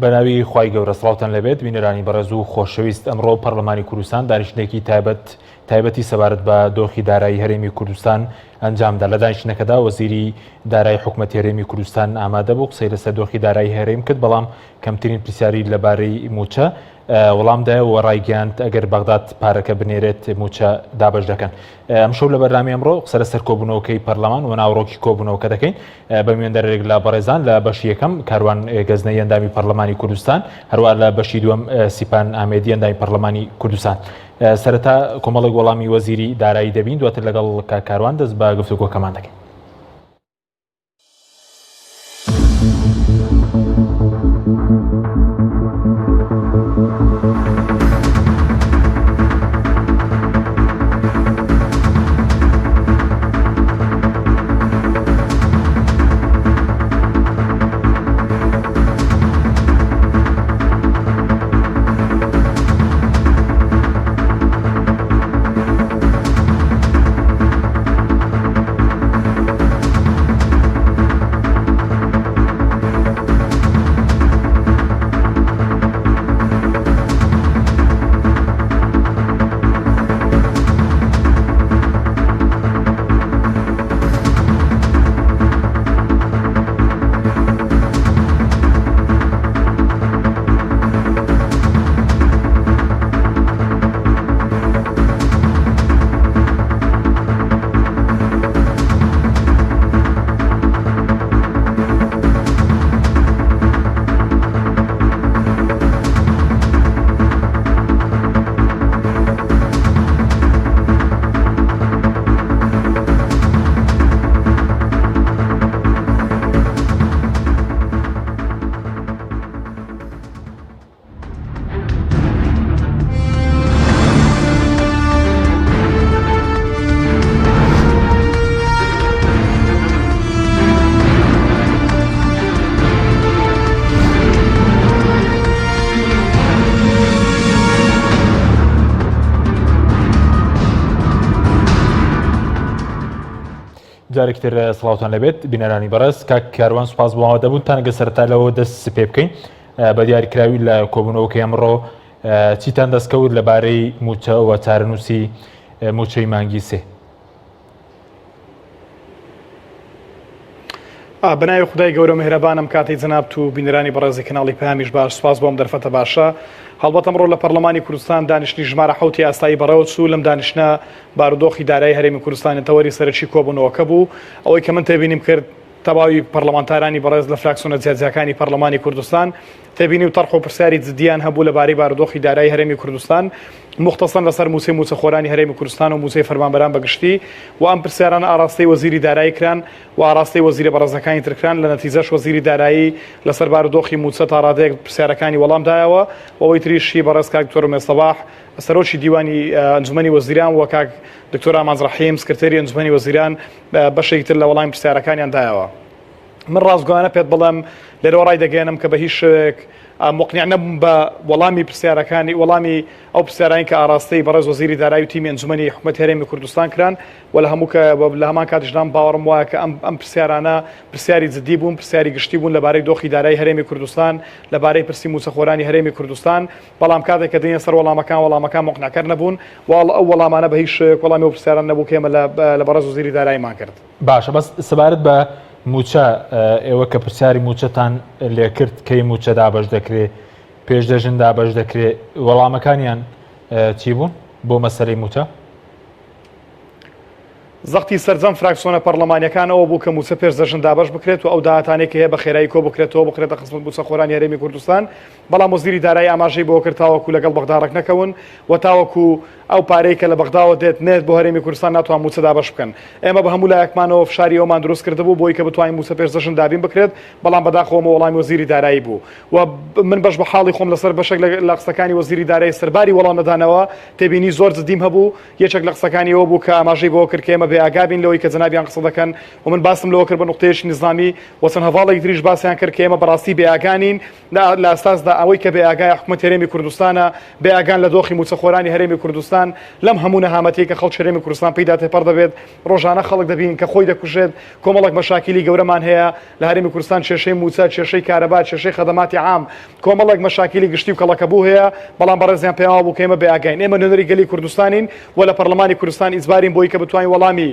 بەناوی خوای گەورە سڵاوتان لەبێت بینەرانی بەڕێز و خۆشەویست ئەمڕۆ پەرلەمانی کوردستان دانیشتنێکی تایبەتی سەبارەت بە دۆخی دارایی هەرێمی کوردستان ئەنجامدا. لە دانیشتنەکەدا وەزیری دارایی حکوومەتی هەرێمی کوردستان ئامادە بوو قسەی لەسەر دۆخی دارایی هەرێم کرد، بەڵام کەمترین پرسیاری لەبارەی موچە وەڵامدایەوە ڕایگەیاند ئەگەر بەغداد پارەکە بنێرێت موچە دابەش دەکەن. ئەم شەو لە بەردامی ئەمڕۆ قسە لەسەر کۆبوونەوەکەی پەرلەمان و ناوڕۆکی کۆبوونەوەکە دەکەین بە میێندەرێک لە بەڕێزان لە بەشی یەکەم کاروان گەزنەی ئەندامی پەرلەمانی کوردستان، هەروە لە بەشی دووەم سیپان ئامێدی ئەندامی پەرلەمانی کوردستان. سەرەتا کۆمەڵێک وەڵامی وەزیری دارایی دەبین، دواتر لەگەڵ کاروان دەست بە گفتوگۆکەمان دەکەین. جارێکتر سڵاوتان لەبێت بینەرانی بەڕێز. کاک کاروان سوپاس بۆ ئامادەبوون تا نەگە سەرەتا لەوە دەست پێ بکەین بە دیاریکراوی لە کۆبوونەوەکەی ئەمڕۆ چیتان دەستکەوت لەبارەی موچە و چارەنووسی موچەی مانگی سێ؟ بەناوی خودای گەورە مهرەبانم کاتی جەناب و بینەرانی بەڕێزی کەناڵی پەیامیش باش، سوپاس بۆم دەرفەتە باشە. هەڵبەت ئەمڕۆ لە پەرلەمانی کوردستان دانیشتنی ژمارە 7 ئاستایی بەڕێوە چوو. لەم دانیشتنە بارودۆخی دارایی هەرێمی کوردستانی تەوەری سەرەکی کۆبوونەوەکە بوو. ئەوەی کە من تێبینیم کرد تەواوی پەرلەمانتارانی بەڕێز لە فراکسیۆنە جیاجیەکانی پەرلەمانی کوردستان تێبینی و تەرخ و پرسیاری جدیان هەبوو لەبارەی بارودۆخی دارایی هەرێمی کوردستان، مختصەن لەسەر موچەخۆرانی هەرێمی کوردستان و موچەی فەرمانبەران بەگشتی، و ئەم پرسیارانە ئاراستەی وەزیری دارایی کران و ئاراستەی وەزیرە بەڕێزەکانی ترکران. لە نەتیجەش وەزیری دارایی لەسەر بارودۆخی موچە تا ڕادەیەک پرسیارەکانی وەڵامدایەوە، و ئەوەی تریشی بەڕێز کاک دکتۆر مێسەباح سەرۆکی دیوانی ئەنجومەنی وەزیران و کاک دکتۆر ئامانز ڕەحیم سکرتێری ئەنجومەنی وەزیران بەشێکی تر لە وەڵامی پرسیارەکانیان دایەوە. من ڕازگۆیانە پێت بڵێم لێرەوە ڕای دەگەێنم کە بە هیچ شێوەیەک مقنیع نەبووم بە وەڵامی پرسیارەکانی وەڵامی ئەو پرسیارانی کە ئاراستەی بەڕێز وەزیری دارایی و تیمی ئەنجومەنی حکوومەتی هەرێمی کوردستان کران، و لە هەمان کاتیشدان باوەڕم وایە کە ئەم پرسیارانە پرسیاری جدی بوون، پرسیاری گشتی بوون لەبارەی دۆخی دارایی هەرێمی کوردستان، لەبارەی پرسی موچەخۆرانی هەرێمی کوردستان. بەڵام کاتێک کە دێنە سەر وەڵامەکان مقنعکەر نەبوون، ئەو وەڵامانە بە هیچ وەڵامی ئەو پرسیاران نەبوو کە ئێمە لە بەڕێز وەزیری داراییمان کرد. باشە، بەس سەبارەت بە موچە ئێوە کە پرسیاری موچەتان لێ کرد کەی موچە دابەش دەکرێت، پێش دەژن دابەش دەکرێت، وەڵامەکانیان چی بوون بۆ مەسەلەی موچە؟ زەختی سەرجەم فراکسیۆنە پەرلەمانیەکانەوە بوو کە موچە پێش دەژن دابەش بکرێت و ئەو داهاتانێک هەیە بە خێرایی کۆ بکرێتەوە بکرێتە خزمەت موچەخۆرانی هەرێمی کوردستان. بەڵام وەزیری دارایی ئاماژەی بۆ کرد تاوەکو لەگەڵ بەغدا نەکەون و تاوەکو ئەو پارەی کە لە بەغداوە دێت نێت بۆ هەرێمی کوردستان ناتوان موچە دابەش بکەن. ئێمە بە هەموو لایەکمانەوە فشاری ئەومان دروست کردبوو بۆی کە بتوانین موچە پێش دەژن دابین بکرێت، بەڵام بەداخەوە وەڵامی وەزیری دارایی بوو و من بەش بە حاڵی خۆم لەسەر بەشێک لە قسەکانی وەزیری دارایی سەرباری وەڵام نەدانەوە تێبینی زۆر جدیم هەبوو. یەکێک لە قسەکانی ئەوە بوو کە ئاماژەی بۆ کرد کە ئێمە بێئاگابین لەوەی کە جەنابیان قسە دەکەن و من باسم لەوە کرد بە نقطەیەکی نظامی وەچەند هەواڵێک تریش باسییان کرد کە ئێمە بەڕاستی بێئاگانین لە ئەستاسدا ئەوەی کە بێئاگای حکومەت هەرێمی کوردستانە بێئاگان لە دۆخی موچەخۆرانی هەرێمی کوردستان لەم هەموو نەهامەتەی کە خەڵکی هەرێمی کوردستان پێیدا تێپەڕ دەبێت ڕۆژانە خەڵک دەبین کە خۆی دەکوژێت کۆمەڵێک مەشاکیلی گەورەمان هەیە لە هەرێمی کوردستان کێشەی موچە کێشەی کارەبا کێشەی خەدەماتی عام کۆمەڵێک مەشاکیلی گشتی و کەڵەکەبوو هەیە بەڵام بەڕێزیان پێیان بوو کە ئێمە بێئاگاین ئێمە نوێنەری گەلی کوردستانین و لە پەرلەمانی کوردستان ئیجبارین بۆی کە بتوانین وەڵامی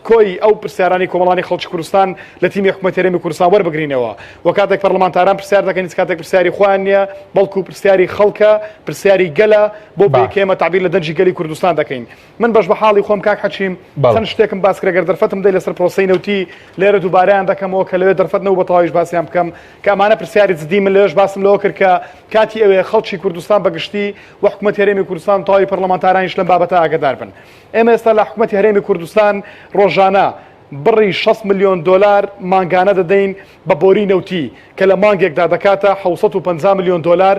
کۆی ئەو پرسیارانی کۆمەڵانی خەڵکی کوردستان لە تیمی حکومەتی هەرێمی کوردستان وەربگرینەوە و کاتێک پەرلەمانتاران پرسیار دەکەن هیچ کاتێک پرسیاری خۆیان نییە بەڵکو پرسیاری خەڵکە پرسیاری گەلە بۆ بەیەکە ئێمە تعبیر لە دەنجی گەلی کوردستان دەکەین من بەش بە حاڵی خۆم کاک حەچیم چەند شتێکم باس کرد ئەگەر دەرفەتم دەی لەسەر پرۆسەی نەوتی لێرە دووبارەیان دەکەمەوە کە لەوێ دەرفەت نەوە بەتەواویش باسییان بکەم کە ئەمانە پرسیاری جدی من لێش باسم لەوە کرد کە کاتی ئەوێ خەڵکی کوردستان بەگشتی و حکومەتی هەرێمی کوردستان تەواوی پەرلەمانتارانیش لەم بابەتە ئاگادار بن ئێمە ئێستا لە حکومەتی هەرێمی کوردستان ڕۆژانە بڕی 6 ملیۆن دلار مانگانە دەدەین بە بۆری نەوتی کە لە مانگێکدا دەکاتە 650 ملیۆن دلار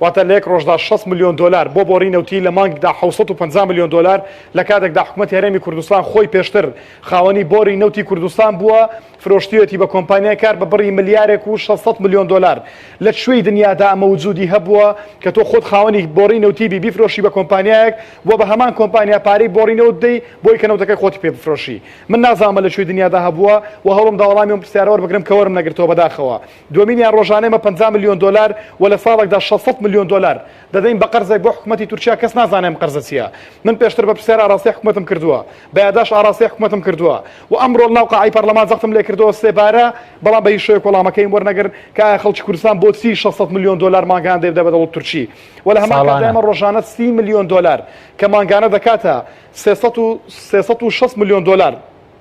واتە لە یەک ڕۆژدا 6 ملیۆن دلار بۆ بۆری نەوتی لە مانگدا 650 ملیۆن دلار لە کاتێکدا حکومەتی هەرێمی کوردستان خۆی پێشتر خاوەنی بۆری نەوتی کوردستان بووە فرۆشتوێتی بە کۆمپانیای کار بە بڕی ملیارێک و 600 ملیۆن دلار لە شوێی دنیادا مەوجودی هەبووە کە تۆ خۆت خاوەنی بۆری نەوتی بیفرۆشی بە کۆمپانیایەک بۆ بە هەمان کۆمپانیا پارەی بۆری نەوت دەی بۆی کە نەوتەکەی خۆتی پێ بفرۆشی من نازانمە لە شوێی دنیادا هەبووە و هەوڵم دا وەڵامیەم پرسیارەوە بگرم کە وەرم نەگرتەوە بەداخەوە دومینیان ڕۆژانەمە 50 ملیۆن دلار و لە ساڵێکدا 600 ملیۆن دلار دەدەین بە قەرزێک بۆ حکومەتی تورکیا کەس نازانێم قەرزە چییە من پێشتر بە پرسیار ئاڕاستی حکومەتم کردووە بە یادداشت ئاڕاستی حکومەتم کردووە و ئەمڕۆ ناو قاعی پەرلەمان زەختم لێ کردەوە سێبارە بەڵام بە هیچ شوێک وەڵامەکەیم وەرنەگرن کە خەڵکی کوردستان بۆچی 600 ملیۆن دلار مانگان دێ بدە بە تورکی و لە هەمان کاتدا ئێمە ڕۆژانە 30 ملیۆن دلار کە مانگانە دەکاتە 360 ملیۆن دلار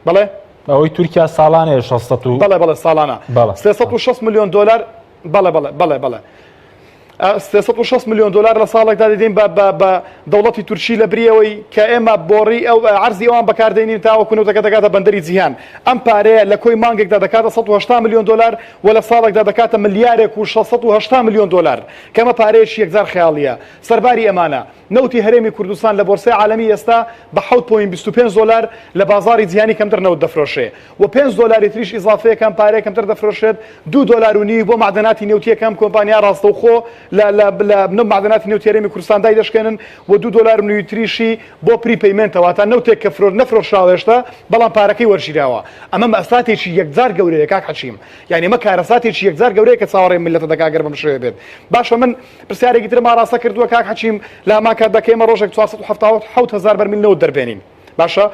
بەڵێ ئەوەی تورکیا ساڵانەیە 600 بەڵێ ساڵانە 360 ملیۆن دلار بەڵێ 360 ملیۆن دلار لە ساڵێکدا دەدەین بە دەوڵەتی تورکی لە بریەوەی کە ئێمە بۆڕی ئەو عەرزی ئەوان بەکاردێنین تاوەکوونەوەتەکە دەکاتە بەندەری جیهان ئەم پارەیە لە کۆی مانگێکدا دەکاتە 180 ملیۆن دلار و لە ساڵێکدا دەکاتە ملیارێک و 680 ملیۆن دلار کە ئەمە پارەیەکی یەکجار خەیاڵیە سەرباری ئەمانە نەوتی هەرێمی کوردستان لە بۆرسای عالەمی ئێستا بە 7.25 دلار لە بازاری جیهانی کەمتر نەوت دەفرۆشێ و 5 دلاری تریش ئیزافەیەکەم پارەیە کەمتر دەفرۆشێت 2 دلار و نیوی بۆ معدەناتی نێوتیەکەم کۆمپانیا ڕاستەوخۆ لە معدەناتی نێوتی هەرێمی کوردستان دای دەشکێنن و 2 دلار و نیوی تریشی بۆ پریپەیمنتەوە تا نەوتێک کە نەفرۆشراوە هێشتا بەڵام پارەکەی وەرگیراوە ئەمە مەساتێکی یەکجار گەورەیە کاک حەچیم یعنی ئەمە کارەساتێکی یەکجار گەورەیە کە چاوەڕێی میلەتە دەکاگەر بەم شێوەیە بێت باشە من پرسیارێکی ترم ئاڕاستە کردووە کاک حەچیم لە هەمان کاتدا کە ئێمە ڕۆژێک 477,000 بەرمیل نەوت دەربێنین باشە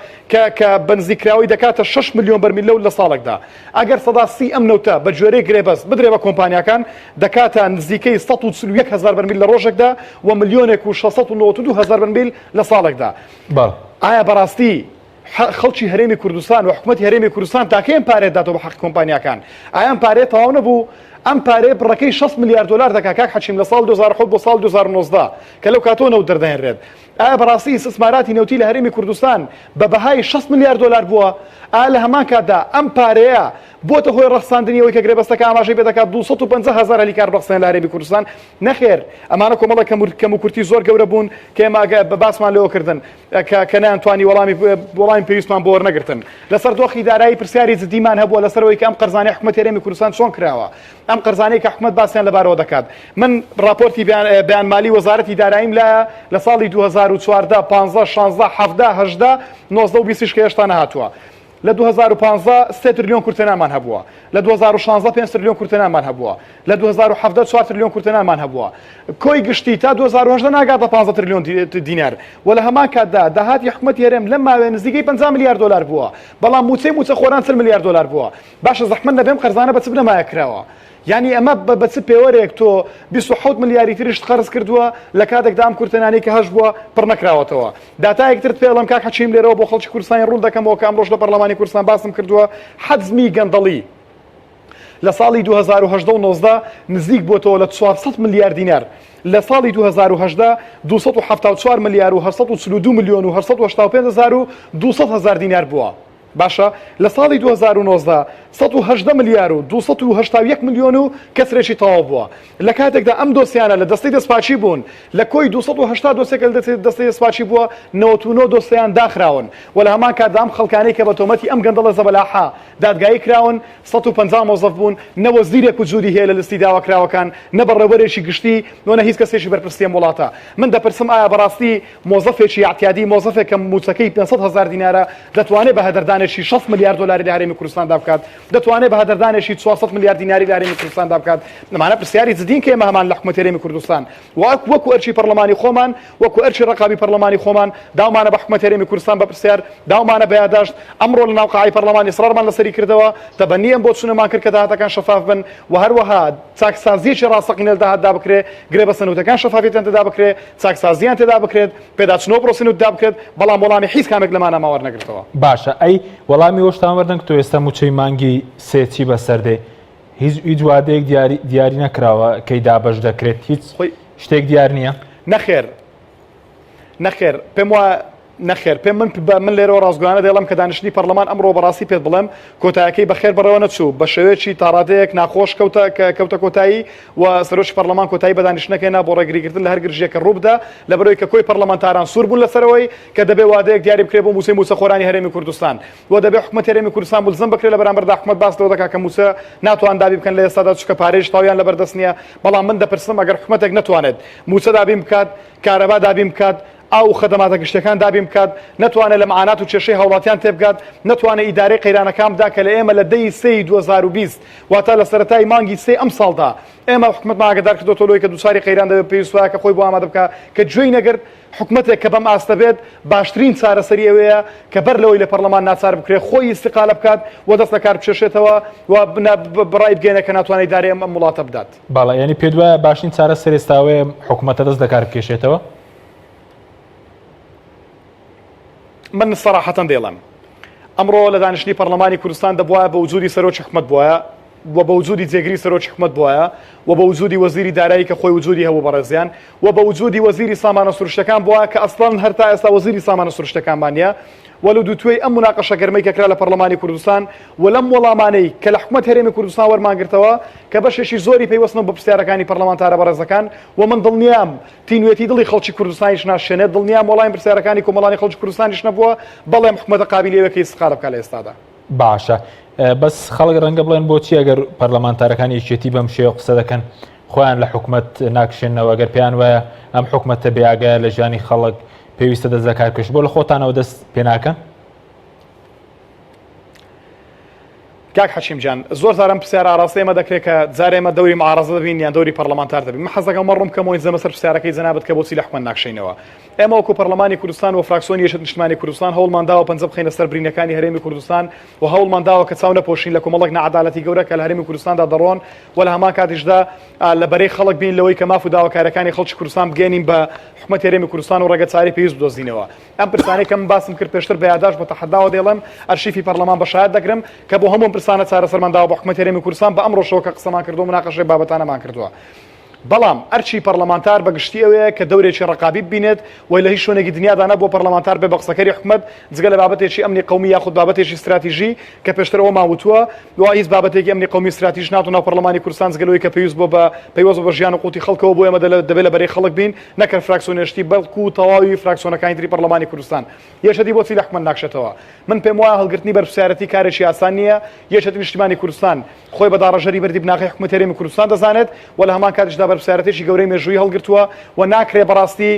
کە بنزیکراوی دەکاتە 6 ملیۆن بەرمیل نەوت لە ساڵێکدا ئەگەر سەدا 30 ئەم نەوتە بە گوێرەی گرێبەست بدرێ بە کۆمپانیاکان دەکاتە نزیکەی 141,000 بەرمیل لە ڕۆژێکدا و ملیۆنێک و 692,000 بەرمیل لە ساڵێکدا ئایا بەڕاستی خەڵکی هەرێمی کوردستان و حکومەتی هەرێمی کوردستان تاکەم پارێت داتەوە بە حەق کۆمپانیاکان ئایا ئەم پارێت تەواو نەبوو ئەم پارەیە بڕەکەی 6 ملیارد دلار دەکات کاک حەچیم لە ساڵ 2007 بۆ ساڵ 2019 کە لەو کاتۆ نەوت دەردەهێنرێت ئایا بەڕاستی استثماراتی نەوتی لە هەرێمی کوردستان بە بەهای 6 ملیارد دلار بووە ئایا لە هەمان کاتدا ئەم پارەیە بۆتە هۆی ڕەخساندنیەوەی کە گرێبەستەکە ئاماژەی پێ دەکات 250,000 هەلیکار بەخسێن لە هەرێمی کوردستان نەخێر ئەمانە کۆمەڵە کەم و کورتی زۆر گەورە بوون کە ئێمە بە باسمان لەوە کردن کە نەیانتوانی وەڵامی پێویستمان بۆ وەرنەگرتن لەسەر دۆخی دارایی پرسیاری جدیمان هەبووە لەسەرەوەی کە ئەم قەرزانەی حکومەتی هەرێمی کوردستان چۆن کراوە ئەم قەرزانەی کە حکومەت باسییان لەبارەوە دەکات من راپۆرتی بەیانمالی وەزارەتی داراییم لایە لە ساڵی 2014 15 16 17 18 19 و 20 کە هێشتا نەهاتووە لە 2015 3 تریلیۆن کورتێنانمان هەبووە لە 2016 5 تریلیۆن کورتێنانمان هەبووە لە 2017 4 تریلیۆن کورتێنانمان هەبووە کۆی گشتی تا 2018 ناگاتە 15 تریلیۆن دینار و لە هەمان کاتدا داهاتی حکومەتی هەرێم لەم ماوەیە نزیکەی 50 ملیارد دلار بووە بەڵام موچەی خۆران 40 ملیارد دلار بووە باشە زەحمەت نەبێم قەرزانە بە چ بنەمایە کراوە یعنی ئەمە بە چ پێوەرێک تۆ 27 ملیاری تریشت خەرج کردووە لە کاتێکدا ئەم کورتێنانەی کە هەش بووە پڕ نەکراوەتەوە داتایەکترت پێڵم کاک حەچیم لێرەوە بۆ خەڵکی کوردستانی ڕوون دەکەمەوە کە ئەمڕۆژ لە پەرلەمانی کوردستان باسم کردووە حەجمی گەندەڵی لە ساڵی 2018 و 19 نزیک بووەتەوە لە 400 ملیارد دینار لە ساڵی 2018 274 ملیار و 842 ملیۆن و 885,200 دینار بووە باشە لە ساڵی 2019 180 ملیار و 281 ملیۆن و کەسرێکی تەواو بووە لە کاتێکدا ئەم دۆسیانە لە دەستەی دەستپاچی بوون لە کۆی 280 دۆسێک لە دەستەی دەستپاچی بووە 99 دۆسیان داخراون و لە هەمان کاتدا ئەم خەڵکانەی کە بە تۆمەتی ئەم گەندەڵە زەبەلاحا دادگایی کراون 150 مۆزەف بوون نەوە زیرێک و جوودی هەیە لە لستی داواکراوەکان نە بەڕێوەبەرێکی گشتی نۆ نە هیچ کەسێکی بەرپرسیە وڵاتە من دەپرسم ئایا بەڕاستی مۆزەفێکی اعتیادی مۆزەفێک کە موچەکەی 500,000 دینارە دەتوانێت بە هەدەردانێکی 6 ملیار دلاری لە هەرێمی کوردستاندا بکات دەتوانێت بە هەدەردانێکی 400 ملیار دیناری لە هەرێمی کوردستاندا بکات نەمانە پرسیاری جدین کە ئێمە هەمان لە حکومەتی هەرێمی کوردستان وەکو ئەرچی پەرلەمانی خۆمان وەکو ئەرچی ڕقابی پەرلەمانی خۆمان داومانە بە حکومەتی هەرێمی کوردستان بە پرسیار داومانە بە یادداشت ئەمڕۆ لە ناو قاعی پەرلەمانی سڕارمان لەسەری کردەوە تەبەنیەم بۆ چونەمان کرد کە داهاتەکان شەفاف بن و هەروەها چاکسازیەکی ڕاستەقینە لە داهاتدا بکرێت گرێ بە سنووتەکان شەفافیەتیان تێدا بکرێت چاکسازیان تێدا بکرێت پێداچنەوە پرۆسینوت دا بکرێت بەڵام وەڵامی هیچ کامێک لەمانە ماوەڕ نەگرتەوە باشە ئەی وەڵامی وەشتان وەردەنگ تۆ ئێستا موچەی مانگی سێچی بەسەردێ هیچ وادەیەک دیاری نەکراوە کەی دابەش دەکرێت هیچ شتێک دیار نییە نەخێر پێم وایە نەخێر پێم من لێرەوە ڕازگویانە دێڵم کە دانیشتنی پەرلەمان ئەمڕۆ بەڕاستی پێت بڵێم کۆتاییەکەی بەخێر بەڕەوە نەچوو بە شێوەیەکی تاڕادەیەک ناخۆش کەوتە کۆتایی و سەرۆکی پەرلەمان کۆتایی بە دانیشتنەکەینا بۆ ڕێگریکردن لە هەر گرژێکە ڕووبدا لەبەرەوەی کە کۆی پەرلەمانتاران سوور بوون لەسەرەوەی کە دەبێ وادەیەک دیاری بکرێت بۆ موسەی موچەخۆرانی هەرێمی کوردستان و دەبێ حکومەتی هەرێمی کوردستان ملزم بکرێت لە بەرامبەردا حکومەت باس لەوە دەکات کە موچە ناتوان دابی بکەن لە ئێستادا چونکە پارەیەش تاویان لەبەردەست نییە بەڵام من دەپرسم ئەگەر حکومەتێک نەتوانێت موچە دابین بکات کارەبا دابین بکات ئەو خەدەماتە گشتەکان دابین بکات نەتوانێت لە معانات و کێشەی هەوڵاتیان تێبگات نەتوانێت ئیدارەی قەیرانەکان بدا کە لە ئێمە لە دەی سەی 2020 واتە لە سەرەتای مانگی سێ ئەم ساڵدا ئێمە حکومەتمان ئاگادار کردوتەوە لەوەی کە دووساری قەیران دەبێت پێویست وایە کە خۆی بۆ ئامادە بکات کە گوێی نەگرت حکومەتێک کە بەم ئاستە بێت باشترین چارەسەری ئەوەیە کە بەر لەوەی لە پەرلەمان ناچار بکرێت خۆی ئیستیقالە بکات و دەست لە کار بچێشێتەوە و بڕای بگەێنە کە ناتوانێت ئیدارەی ئەم وڵاتە بدات باڵا یعنی پێت وایە باشترین چارەسەر ئێستاوەیە حکومەتە دەست لە کار بکێشێتەوە من سەراحەتەن دێڵم ئەمڕۆ لە دانیشتنی پەرلەمانی کوردستان دەبوایە بە وجودی سەرۆکی حکومەت بووە و بە وجودی جێگری سەرۆکی حکومەت بووە و بە وجودی وەزیری دارایی کە خۆی وجودی هەبوو بەڕێزیان و بە وجودی وەزیری سامانە سروشتەکان بووە کە ئەسڵان هەر تا ئێستا وەزیری سامانە سروشتەکانمان نیە وەلو دووتوێی ئەم مناقەشە گەرمەی کە کرا لە پەرلەمانی کوردستان و لەم وەڵامانەی کە لە حکومەت هەرێمی کوردستان وەرمانگرتەوە کە بەشێکی زۆری پەیوەستن بە پرسیارەکانی پەرلەمانتارە بەڕێزەکان و من دڵنیام تینوێتی دڵی خەڵکی کوردستانیش ناشێنێت دڵنیام وەڵامی پرسیارەکانی کۆمەڵانی خەڵکی کوردستانیش نەبووە بەڵێم حکومەتە قابلیەوەکەی استقالە بکات لە ئێستادا باشە بەس خەڵک ڕەنگە بڵێن بۆچی ئەگەر پەرلەمانتارەکانی یەکێتی بەم شێوە قسە دەکەن خۆیان لە حکومەت ناکشێنەوە ئەگەر پێیان وایە ئەم حکومەتە بێئاگایە لە ژیانی خەڵک پێویستە دەست لە کارکەش بۆ لە خۆتانەوە دەست پێ ناکەن کاک حەشیم جان زۆر زارم پرسیار ئاڕاستی ئێمە دەکرێت کە جارێ ئێمە دەوری معارەزە دەبین یان دەوری پەرلەمانتار دەبین من حەزەکەم ڕوم کەمەوەی زەمە سەر پرسیارەکەی جەنابەت کە بۆچی لە حکومەت ناکشینەوە ئێمە وەکو پەرلەمانی کوردستان و فراکسیۆنی یەکێتی نیشتیمانی کوردستان هەوڵمان داوە پەنجە بخەینە سەر برینەکانی هەرێمی کوردستان و هەوڵمان داوە کە چاو نەپۆشین لە کۆمەڵێک نەعەدالەتی گەورە کە لە هەرێمی کوردستاندا دەڕۆن و لە هەمان کاتیشدا لەبەرەی خەڵک بین لەوەی کە ماف و داواکاریەکانی خەڵکی کوردستان بگەێنین بە حکومەتی هەرێمی کوردستان و ڕێگەچاری پێویست بدۆزینەوە ئەم پرسانەی کەم باسم کرد پێشتر بە یادداشت بە تەحەداوە دێڵم ئەرشیفی پەرلەمان بە شایەت دەگرم کە بۆ هەموو پرسانە چارەسەرمان داوە بە حکومەتی هەرێمی کوردستان بە ئەمڕۆ شەوە کە قسەمان کردو مناقەشەی بابەتانەمان کردووە بەڵام ئەرچی پەرلەمانتار بەگشتی ئەوەیە کە دەورێکی ڕقابی ببینێت وی لە هیچ شوێنێکی دنیادا نە بۆ پەرلەمانتار بێ بە قسەکەری حکومەت جگە لە بابەتێکی ئەمنی قەومی یاخود بابەتێکی استراتیژی کە پێشترەوە ماوتووە و هیچ بابەتێکی ئەمنی قەومی استراتیژ ناتوانێت ناو پەرلەمانی کوردستان جگەلەوەی کە پێویست بۆ بە پەیوەست بە ژیان و قوتی خەڵکەوە بۆ ئێمە دەبێت لە بەرەی خەڵک بین نەکە فراکسیۆنێشتی بەڵکو تەواوی فراکسیۆنەکانی تری پەرلەمانی کوردستان یەکێتی بۆچی لە حکومەت ناکشێتەوە من پێم وایە هەڵگرتنی بەرپرسیارەتی کارێکی ئاسان نییە یەکێتی نیشتیمانی کوردستان خۆی بە داڕەژەری بەردی بناغی حکومەتی هەرێمی کوردستان دەزانێت و لە هەمان کاتیشدا بەرپرسیارەتێکی گەورەی مێژووی هەڵگرتووە و ناکرێ بەڕاستی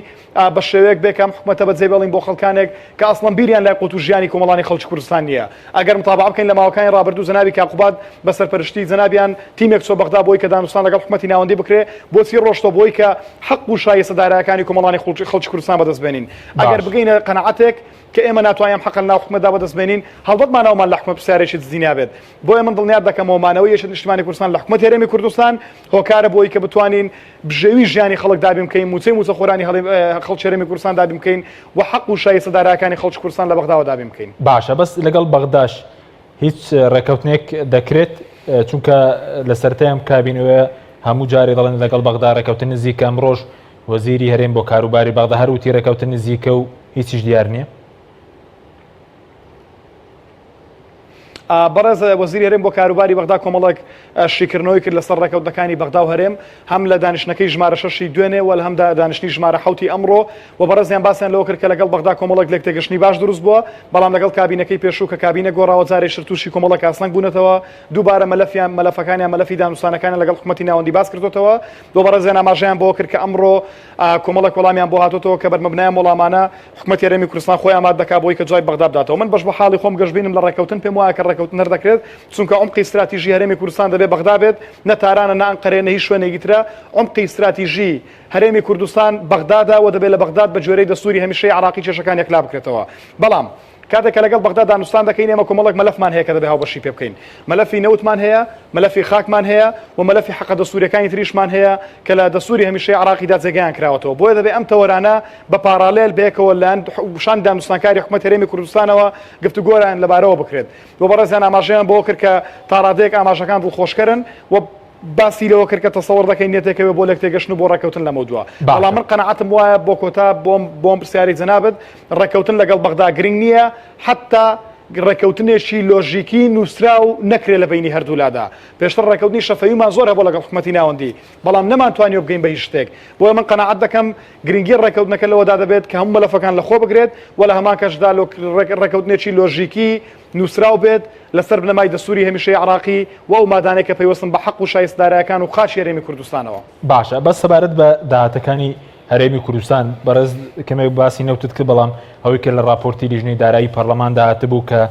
بە شێوەیەک بێکم حکومەتە بەجێ بێڵین بۆ خەڵکانێک کە ئەسڵەن بیریان لای قوت و ژیانی کۆمەڵانی خەڵکی کوردستان نییە ئەگەر متابعە بکەین لە ماوەکانی ڕابردوو جەنابی کاقوباد بە سەرپەرشتی جەنابیان تیمێک چۆ بەغدا بۆی کە دانوستان لەگەڵ حکومەتی ناوەندی بکرێ بۆچی ڕۆشتۆ بۆی کە حەق و شایستە دارایەکانی کۆمەڵانی خەڵکی کوردستان بەدەستبێنین ئەگەر بگەینە قەنەعەتێک کە ئێمە ناتوانین حەق لەناو حکومەتدا بەدەستبێنین هەڵبەتمانەوەمان لە حکومەت پرسیارێکی جدینیا بێت بۆیە من دڵنیار دەکەمەوەمانەوەی یەکێتی نیشتیمانی کوردستان لە حکومەتی هەرێمی کوردستان هۆکارە بۆی کە بتوانین بژێوی ژیانی خەڵک دابین بکەین موچەی موچەخۆرانی خەڵکی هەرێمی کوردستان دابین بکەین و حەق و شایستە دارایەکانی خەڵکی کوردستان لە بەغداوە دابین بکەین باشە بەس لەگەڵ بەغداش هیچ ڕێکەوتنێک دەکرێت چونکە لە سەرەتایەم کابینەوە هەموو جارێ دەڵێن لەگەڵ بەغدا ڕێکەوتن نزیکە ئەمڕۆژ وەزیری هەرێم بۆ کاروباری بەغدا هەروتی ڕێکەوتن نزیکە و هیچیش دیار نییە بەڕێز وەزیری هەرێم بۆ کاروباری بەغدا کۆمەڵێک شیکردنەوەی کرد لەسەر ڕێکەوتەکانی بەغدا و هەرێم هەم لە دانیشتنەکەی ژمارە 6 دوێنێ و هەم دانیشتنی ژمارە 7 ئەمڕۆ و بەڕێزیان باسییان لەوە کرد کە لەگەڵ بەغدا کۆمەڵێک لێک تێگەشتنی باش دروست بووە بەڵام لەگەڵ کابینەکەی پێشوو کە کابینە گۆڕاوە جارێ شتوشی کۆمەڵێک ئاسنگ بوونەتەوە دووبارە مەلەفەکانیان مەلەفی دانوستانەکان لەگەڵ حکومەتی ناوەندی باس کردوتەوە بۆ بەڕێزیان ئاماژەیان بۆ کرد کە ئەمڕۆ کۆمەڵێک وەڵامیان بۆ هاتوتەوە کە بەرمەبنایان وەڵامانە حکومەتی هەرێمی کوردستان خۆی ئامادە دەکات بۆی کە جوای بەغدا بداتەوە من بەش بە حاڵی خۆم گەشتبینم لە ڕێکەوتن پێم وایە کە ڕێکەوتن هەر دەکرێت چونکە عمقی استراتیژی هەرێمی کوردستان دەبێت بەغدا بێت نە تارانە نە ئەنقەرە نە هیچ شوێنێکی ترە عمقی استراتیژی هەرێمی کوردستان بەغدادا و دەبێت لە بەغداد بە جۆرەی دەستوری هەمیشەی عراقی کێشەکان یەکلا بکرێتەوە بەڵام کاتێک کە لەگەڵ بەغدا دانوستان دەکەین ئێمە کۆمەڵێک مەلەفمان هەیە کە دەبێت هاوبەشی پێ بکەین مەلەفی نەوتمان هەیە مەلەفی خاکمان هەیە و مەلەفی حەقە دەستوریەکانی تریشمان هەیە کە لە دەستوری هەمیشەی عراقیدا جێگەیان کراوەتەوە بۆیە دەبێت ئەم تەوەرانە بە پارالێل بێکەوە لەن شان دانوستانکاری حکومەت هەرێمی کوردستانەوە گفتوگۆیان لەبارەوە بکرێت بۆ بەڕێزیان ئاماژەیان بۆ کرد کە تا ڕادەیەک ئاماژەکان دڵخۆشکردن و باسی لەوە کرد کە تەسەوەڕ دەکەین نێتێکەوە بۆ لێک تێگەشتن و بۆ ڕێکەوتن لەمە دووە بەڵام من قەنەعەتم وایە بۆ کۆتا بۆم پرسیاری جەنابەت ڕێکەوتن لەگەڵ بەغدا گرنگ نییە حتا ڕێکەوتنێکی لۆژیکی نووسرا و نەکرێت لە بینی هەردوولادا پێشتر ڕێکەوتنی شەفەیمان زۆر هەبوو لەگەڵ حکومەتی ناوەندی بەڵام نەمانتوانیوە بگەین بە هیچ شتێک بۆیە من قەنەعەت دەکەم گرنگی ڕێکەوتنەکە لەوەدا دەبێت کە هەموو مەلەفەکان لەخۆ بگرێت و لە هەمان کەشدا ڕێکەوتنێکی لۆژیکی نووسراو بێت لەسەر بنەمای دەستوری هەمیشەی عراقی و ئەو مادانێک کە پەیوەستن بە حەق و شایستدارەکان و خاچی هەرێمی کوردستانەوە باشە بەس سەبارەت بە داهاتەکانی هەرێمی کوردستان بەڕێز کەمێک باسی نەوتت کرد بەڵام ئەوەی کە لە راپۆرتی لیژنەی دارایی پەرلەمان داهاتە بوو کە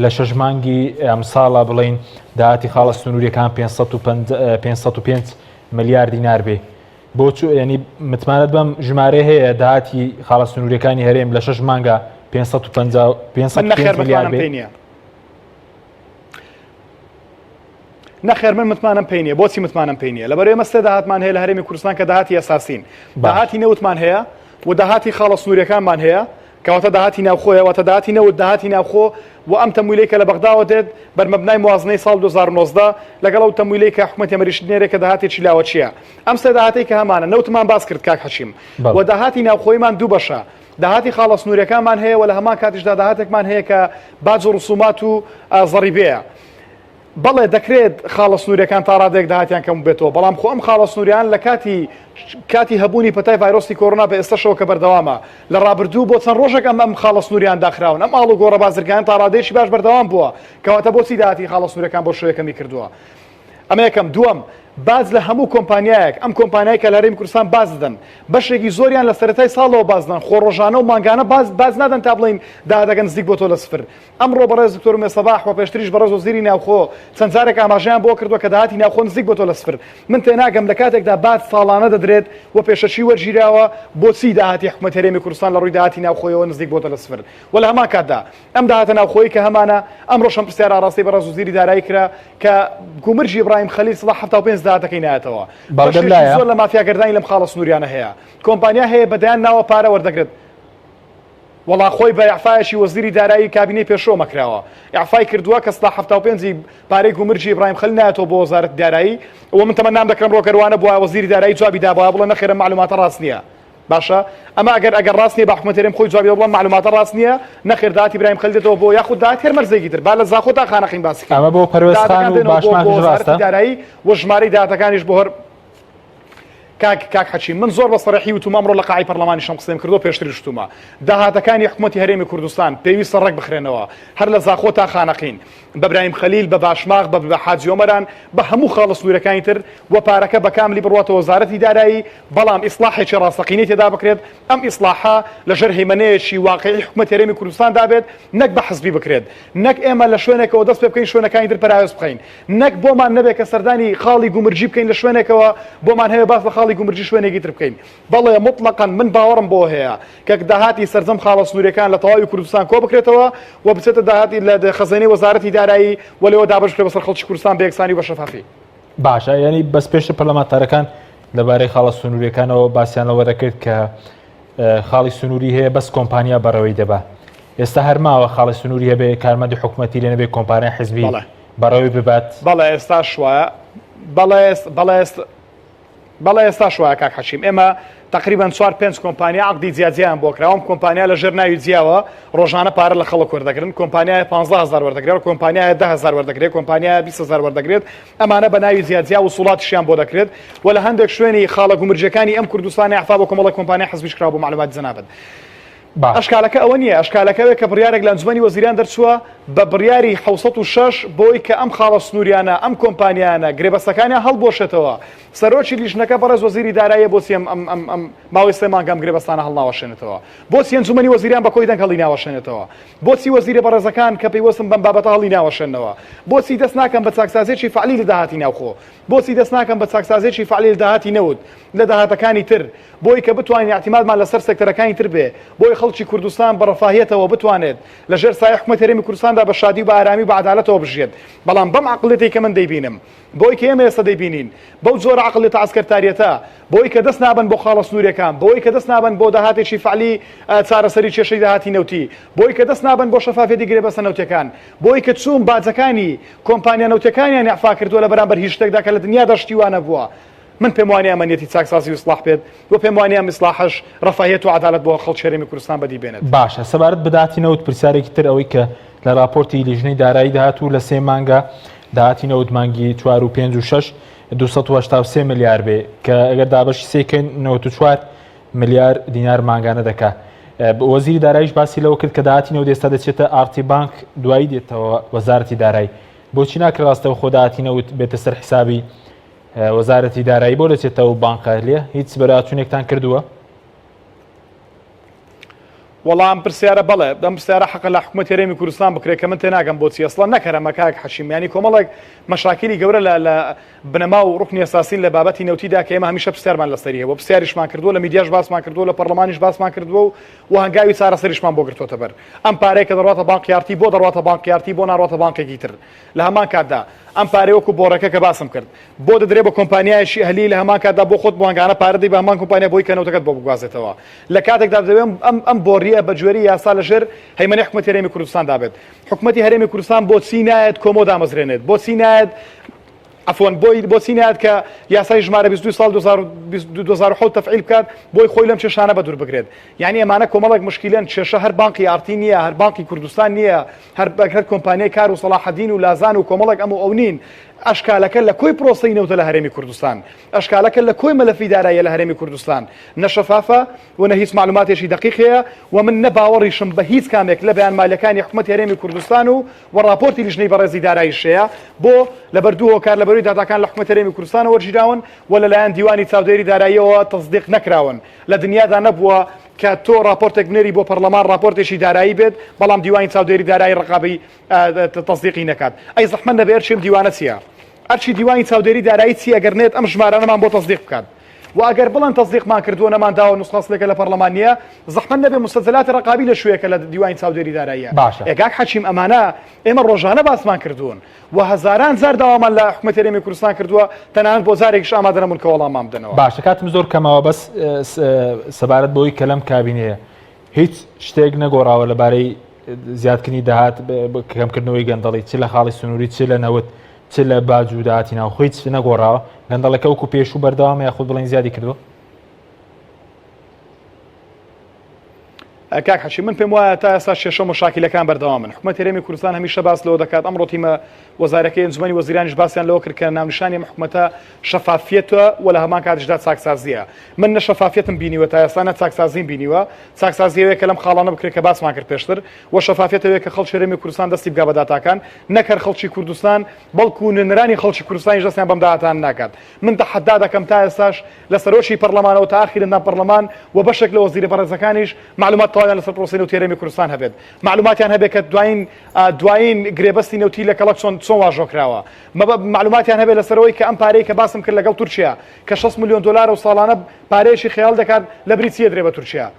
لە 6 مانگی ئەم ساڵە بڵین داهاتی خاڵە سنووریەکان 505 ملیار دینار بێ بۆ ینی متمانەت بەم ژمارە هەیە داهاتی خاڵە سنووریەکانی هەرێم لە 6 مانگە 505 ملیار بێ نەخێر من متمانم پێی نییە بۆچی متمانم پێی نییە لەبەرەوەی مەستێ داهاتمان هەیە لە هەرێمی کوردستان کە داهاتی ئەساسین داهاتی نەوتمان هەیە و داهاتی خاڵە سنووریەکانمان هەیە کەواتە داهاتی ناوخۆیە واتە داهاتی نەوت داهاتی ناوخۆ و ئەم تەمویلەی کە لە بەغداوە دێت بەرمەبنای موازنەی ساڵ 2019 لەگەڵ ئەو تەمویلەی کە حکومەتی ئەمریکا کە داهاتێکی لاوە چییە ئەم سێ داهاتەی کە هەمانە نەوتمان باس کرد کاک حەشیم و داهاتی ناوخۆیمان دوو بەشە داهاتی خاڵە سنووریەکانمان هەیە و لە هەمان کاتیشدا داهاتێکمان هەیە کە باج و ڕسومات و زەریبەیە بەڵێ دەکرێت خاڵە سنووریەکان تا ڕادێک داهاتیان کەم بێتەوە بەڵام خۆ ئەم خاڵە سنووریان لە کاتی هەبوونی پەتای ڤایرۆسی کۆڕۆنا بە ئێستاشەوە کە بەردەوامە لە ڕابردوو بۆ چەند ڕۆژێک ئەم خاڵە سنووریان داخراون ئەم ئاڵ و گۆڕە بازرگان تا ڕادێکی باش بەردەوام بووە کەواتە بۆچی داهاتی خاڵە سنووریەکان بۆ شوەیەکەمی کردووە ئەمە یەکەم دووەم باز لە هەموو کۆمپانیایەک ئەم کۆمپانیای کە لە هەرێمی کوردستان باز دەدەن بەشێکی زۆریان لە سەرەتای ساڵەوە باز دەدەن خۆڕۆژانە و مانگانە باز نادەن تا بڵین داهاتەکە نزیک بۆ تۆ لە سفر ئەمڕۆ بەڕێز دکتۆر مێسەباح و پێشتریش بەڕێز وەزیری ناوخۆ چەند جارێک ئاماژەیان بۆ کردووە کە داهاتی ناوخۆ نزیک بۆ تۆ لە سفر من تێناگەم لە کاتێکدا بات ساڵانە دەدرێت و پێشەچی وەرگیراوە بۆچی داهاتی حکومەت هەرێمی کوردستان لە ڕووی داهاتی ناوخۆیەوە نزیک بۆ تۆ لە سفر و لە هەمان کاتدا ئەم داهاتە ناوخۆیی کە هەمانە ئەمڕۆ شەم پرسیار ئاڕاستی بەڕێز وەزیری دارایی کرا کە گومرجی ئیبراهیم خەلیل 75 داهاتەکەی نایەتەوە زۆر لە مافیاگەردانی لەم خاڵە سنووریانە هەیە کۆمپانیا هەیە بەدایان ناوە پارە وەردەگرێت وەڵا خۆی بە یعفایەکی وەزیری دارایی کابینەی پێشۆ مەکراوە یعفای کردووە کە 75 پارەی گومرجی ئیبراهیم خەلیل نایەتەوە بۆ وەزارەتی دارایی و من تەمەنام دەکەم ڕۆکەروانە بووە وەزیری دارایی جوابی دابووە بڵێ نەخێرە معلوماتە ڕاست نییە باشە ئەمە ئەگەر ڕاست نییە بە حکومەت هەرێم خۆی جوابی بڵێن معلوماتە ڕاست نییە نەخێر داهاتی ئیبراهیم خەلیل دێتەوە بۆ یاخود داهات هەر مەرزێکی تر با لە زاخۆ تا خانەقین باسی ئەمە بۆ پەروەستخان و باشماکش ڕاستە دارایی و ژمارەی داهاتەکانیش بۆ هەر کاک حەچیم من زۆر بە سەرەحی وتم ئەمڕۆ لە قاعی پەرلەمانی شەم قسەم کردو پێشتری شتومە داهاتەکانی حکومەتی هەرێمی کوردستان پێویستە ڕێک بخرێنەوە هەر لە زاخۆ تا خانەقین بە ئیبراهیم خەلیل بە باشماغ بە حاجی ئۆمەران بە هەموو خاڵە سنووریەکانی تر و پارەکە بە کاملی بڕواتە وەزارەتی دارایی بەڵام ئیسلاحێکی ڕاستەقینەی تێدا بکرێت ئەم ئیسلاحە لەژێر هەیمەنەیەکی واقعی حکومەتی هەرێمی کوردستان دابێت نەک بە حزبی بکرێت نەک ئێمە لە شوێنێکەوە دەست پێ بکەین شوێنەکانی تر پەراوێز بخەین نەک بۆمان نەبێت کە سەردانی خاڵی گومرجی بکەین لە شوێنێکەوە بۆمان هەیە باس لە خاڵی گومرجی شوێنێکی تر بکەین بەڵێ مطلقاً من باوەڕم بۆ هەیە کە داهاتی سەرجەم خاڵە سنووریەکان لە تەواوی کوردستان کۆ بکرێتەوە و بچێتە داهاتی لە خەزانەی وەزارەتی دارایی و لەوە دابش بکرێت بەسەر خەڵکی کوردستان بە یەکسانی و بە شەفافی باشە ینی بەس پێشتر پەرلەمانتارەکان لەبارەی خاڵە سنووریەکانەوە باسییانەوە دەکرد کە خاڵی سنووری هەیە بەس کۆمپانیا بەڕەوەی دەبا ئێستا هەرماوە خاڵی سنووری هەبێ کارمەندی حکوومەتی لێ نەبێ کۆمپانیا حزبی بەڕەوەی ببات بەڵێ ئێستا شوایە بەڵێ ئێستا شوایە کاک حەشیم ئێمە تقریبان 4-5 کۆمپانیا عقدی جیاجیان بۆ کراوە کۆمپانیا لە ژێر ناوی جیاوە ڕۆژانە پارە لە خەڵک وەردەگرن کۆمپانیای 15,000 وەردەگرێت کۆمپانیای 10,000 وەردەگرێت کۆمپانیای 20,000 وەردەگرێت ئەمانە بە ناوی جیاجیا و وڵاتیشیان بۆ دەکرێت و لە هەندێک شوێنی خاڵە گومرجەکانی ئەم کوردستانی عفا بۆ کۆمەڵە کۆمپانیای حەزبیش کراوە بۆ معلومات جەنابەت ئەشکالەکە ئەوە نییە ئەشکالەکەوێت کە بڕیارێک لە ئەنجومەنی وەزیران دەرچووە بە بڕیاری 606 بۆی کە ئەم خاڵە سنووریانە ئەم کۆمپانیانە گرێبەستەکانیان هەڵبۆشێتەوە سەرۆکی لیژنەکە بەڕێز وەزیری داراییە بۆچی ئەم ماوەی سێ مانگەم گرێبەستانە هەڵناوەشێنێتەوە بۆچی ئەنجومەنی وەزیران بە کۆی دەنگ هەڵی ناوەشێنێتەوە بۆچی وەزیرە بەڕێزەکان کە پێیوەستن بەم بابەتە هەڵی ناوەشێنەوە بۆچی دەست ناکەم بە چاکسازێکی فعلی لە داهاتی ناوخۆ بۆچی دەست ناکەم بە چاکسازێکی فعلی لە داهاتی نەوت لە داهاتەکانی تر بۆی کە بتوانین اعتیمادمان لەسەر سێکتەرەکانی تر بێ بۆی خەڵکی کوردستان بە ڕەفاهیەتەوە بتوانێت لە ژێر سایە حکومەت هەرێمی کوردستاندا بە شادی و بە ئارامی و بە عەدالەتەوە بژێت بەڵام بەم عەقڵێتی کە من دەیبینم بۆی کە ئێمە ئێستا دەیبینین بەو جۆرە عەقڵێتە عەسکەرتاریەتە بۆی کە دەست نابن بۆ خاڵە سنووریەکان بۆی کە دەست نابن بۆ داهاتێکی فعلی چارەسەری کێشەی داهاتی نەوتی بۆی کە دەست نابن بۆ شەفافیەتی گرێبەستە نەوتیەکان بۆی کە چوون باجەکانی کۆمپانیا نەوتیەکانیان ئیعفا کردووە لە بەرامبەر هیچ شتێکدا کە لە دنیا دەشتیوانە بووە من پێم وانە ئەمەنیەتی چاکسازی و ئیسلاح بێت بۆ پێم وانە ئیسلاحش ڕەفاهیەت و عەدالەت بۆ خەڵکی هەرێمی کوردستان بەدی بێنێت باشە سەبارەت بە داهاتی نەوت پرسیارێکی تر ئەوەی کە لە راپۆرتی لیژنەی دارایی داهاتوو لە 3 مانگە داهاتی نەوت مانگی 4 و 5 و 6 283 ملیار بێ کە ئەگەر دابەشی سێکەین 94 ملیار دینار مانگانە دەکات وەزیری داراییش باسی لەوە کرد کە داهاتی نەوت ئێستا دەچێتە ئارتی بانک دوایی دێتەوە وەزارەتی دارایی بۆچی ناکرێت ڕاستەوە خۆ داهاتی نەوت بێتە سەر حسابی وەزارەتی دارایی بۆ دەچێتەوە بانقە لێ هیچ بەرهەچوونێکتان کردووە؟ وەڵام پرسیارە بەڵێ دەم پرسیارە حەقە لە حکومەت هەرێمی کوردستان بکرێت کە من تێناگەم بۆچی ئەسڵان نەکەرەمە کاک حەشیم ینی کۆمەڵێک مەشاکلی گەورە لە بنەما و ڕوکنی ئەساسی لە بابەتی نەوتیدا کە ئێمە هەمیشە پرسیارمان لەسەری هەیە بۆ پرسیاریشمان کردووە لە میدیاش باسمان کردووە لە پەرلەمانیش باسمان کردووە و هەنگاوی چارەسەریشمان بۆ گرتووەتە بەر ئەم پارەیە کە دەڕاتە بانقی یارتی بۆ دەڕاتە بانقی یارتی بۆ ناڕاتە بانقێکی تر لە هەمان کاتدا ئەم پارەی وەکو بۆڕەکە کە باسم کرد بۆ دەدرێت بە کۆمپانیایشی ئەهلی لە هەمان کاتدا بۆ خۆت بۆنگانە پارە دەی بە هەمان کۆمپانیا بۆی کەنەوتەکەت بۆ بگوازێتەوە لە کاتێکدا دەبێت ئەم بۆڕیە بە گوێرەی یاسا لەژێر هەیمەنی حکومەتی هەرێمی کوردستان دابێت حکومەتی هەرێمی کوردستان بۆچی نایەت کۆمۆ دامەزرێنێت بۆچی نایەت عفوان بۆچی نایەت کە یاسای ژمارە 22 ساڵ 2007 تەفعیل بکات بۆی خۆی لەم کێشانە بەدوور بگرێت یعنی ئەمانە کۆمەڵێک مشکلەن کێشە هەر بانقی یارتی نییە هەر بانقی کوردستان نییە هەر کۆمپانیای کار و سەلاحەدین و لازان و کۆمەڵێک ئەو نین ئەشکالەکە لە کۆی پرۆسەی نەوتە لە هەرێمی کوردستان ئەشکالەکە لە کۆی مەلەفی داراییە لە هەرێمی کوردستان نەشەفافە و نە هیچ معلوماتێکی دقیق هەیە و من نەباوەڕیشم بە هیچ کامێک لە بەیان مالیەکانی حکومەتی هەرێمی کوردستان و راپۆرتی لیژنەی بەڕێزی داراییش هەیە بۆ لە بەردوو هۆکار لە بەرووی داداکان لە حکومەتی هەرێمی کوردستان وەرگیراون و لەلایەن دیوانی چاودێری داراییەوە تەصدیق نەکراون لە دنیادا نەبووە کە تۆ راپۆرتێک بنێری بۆ پەرلەمان راپۆرتێکی دارایی بێت بەڵام دیوانی چاودێری دارایی ڕقابی تەصدیقی نەکات ئەی زەحمەت نەبێت چیم دیوانە چییە ئەرچی دیوانی چاودێری دارایی چی ئەگەرنێت ئەم ژمارانەمان بۆ تەصدیق بکات و ئەگەر بڵند تەصدیقمان کردووە نەمانداوە نوسخەسلێکە لە پەرلەمانیە زەحمەت نەبێت مستەجەلاتی ڕقابی لە شوێیەکە لە دیوانی چاودێری داراییە ئێگاک حەچیم ئەمانە ئێمە ڕۆژانە باسمان کردوون و هەزاران زار داوامان لە حکومەتی هەرێمی کوردستان کردووە تەنانەت بۆ زارێکیش ئامادە نەبوون کە وەڵاممان بدەنەوە باشە کاتم زۆر کەمەوە بەس سەبارەت بۆی کە لەم کابینەیە هیچ شتێک نەگۆڕاوە لەبارەی زیادکردنی داهات کەمکردنەوەی گەندەڵی چ لە خاڵی سنووری چ لە نەوت چ لە باج و داهاتی ناو هیچ نەگۆڕاوە گەندەڵەکە وەکو پێش و بەردەوام یاخود بڵێن زیادی کردووە کاک حەشی من پێم وایە تا ئێستا شێشە مشاکلەکان بەردەوامن حکومەتی هەرێمی کوردستان هەمیشە باس لەوە دەکات ئەمڕۆ تیمە وەزارەکەی ئەنجومەنی وەزیرانیش باسییان لەوە کرد کە ناونیشانی حکومەتە شەفافیەتە و لە هەمان کاتیشدا چاکسازیە من نە شەفافیەتم بینیوە تا ئێستا نە چاکسازیم بینیوە چاکسازیەوەیە کە لەم خاڵانە بکرێت کە باسمان کرد پێشتر و شەفافیەتەوەیە کە خەڵکی هەرێمی کوردستان دەستی بگا بە داتاکان نەکەر خەڵکی کوردستان بەڵکو نێنەرانی خەڵکی کوردستانیش دەستیان بەم داهاتان ناکات من تەحەدا دەکەم تا ئێستاش لە سەرۆکی پەرلەمانەوە تا ئاخرێندا پەرلەمان و بەشێک لە وەزیرە بەڕێزەکانیش معلومات تەواویان لەسەر پرۆسەی نەوتی هەرێمی کوردستان هەبێت معلوماتیان هەبێت کە دوایین گرێبەستی نەوتی لە کەڵک چۆن واژۆکراوە معلوماتیان هەبێت لەسەرەوەی کە ئەم پارەی کە باسم کرد لەگەڵ تورکیا کە 6 ملیۆن دلار و ساڵانە پارەیەکی خەیاڵ دەکات لە بریتیە درێ بە تورکیا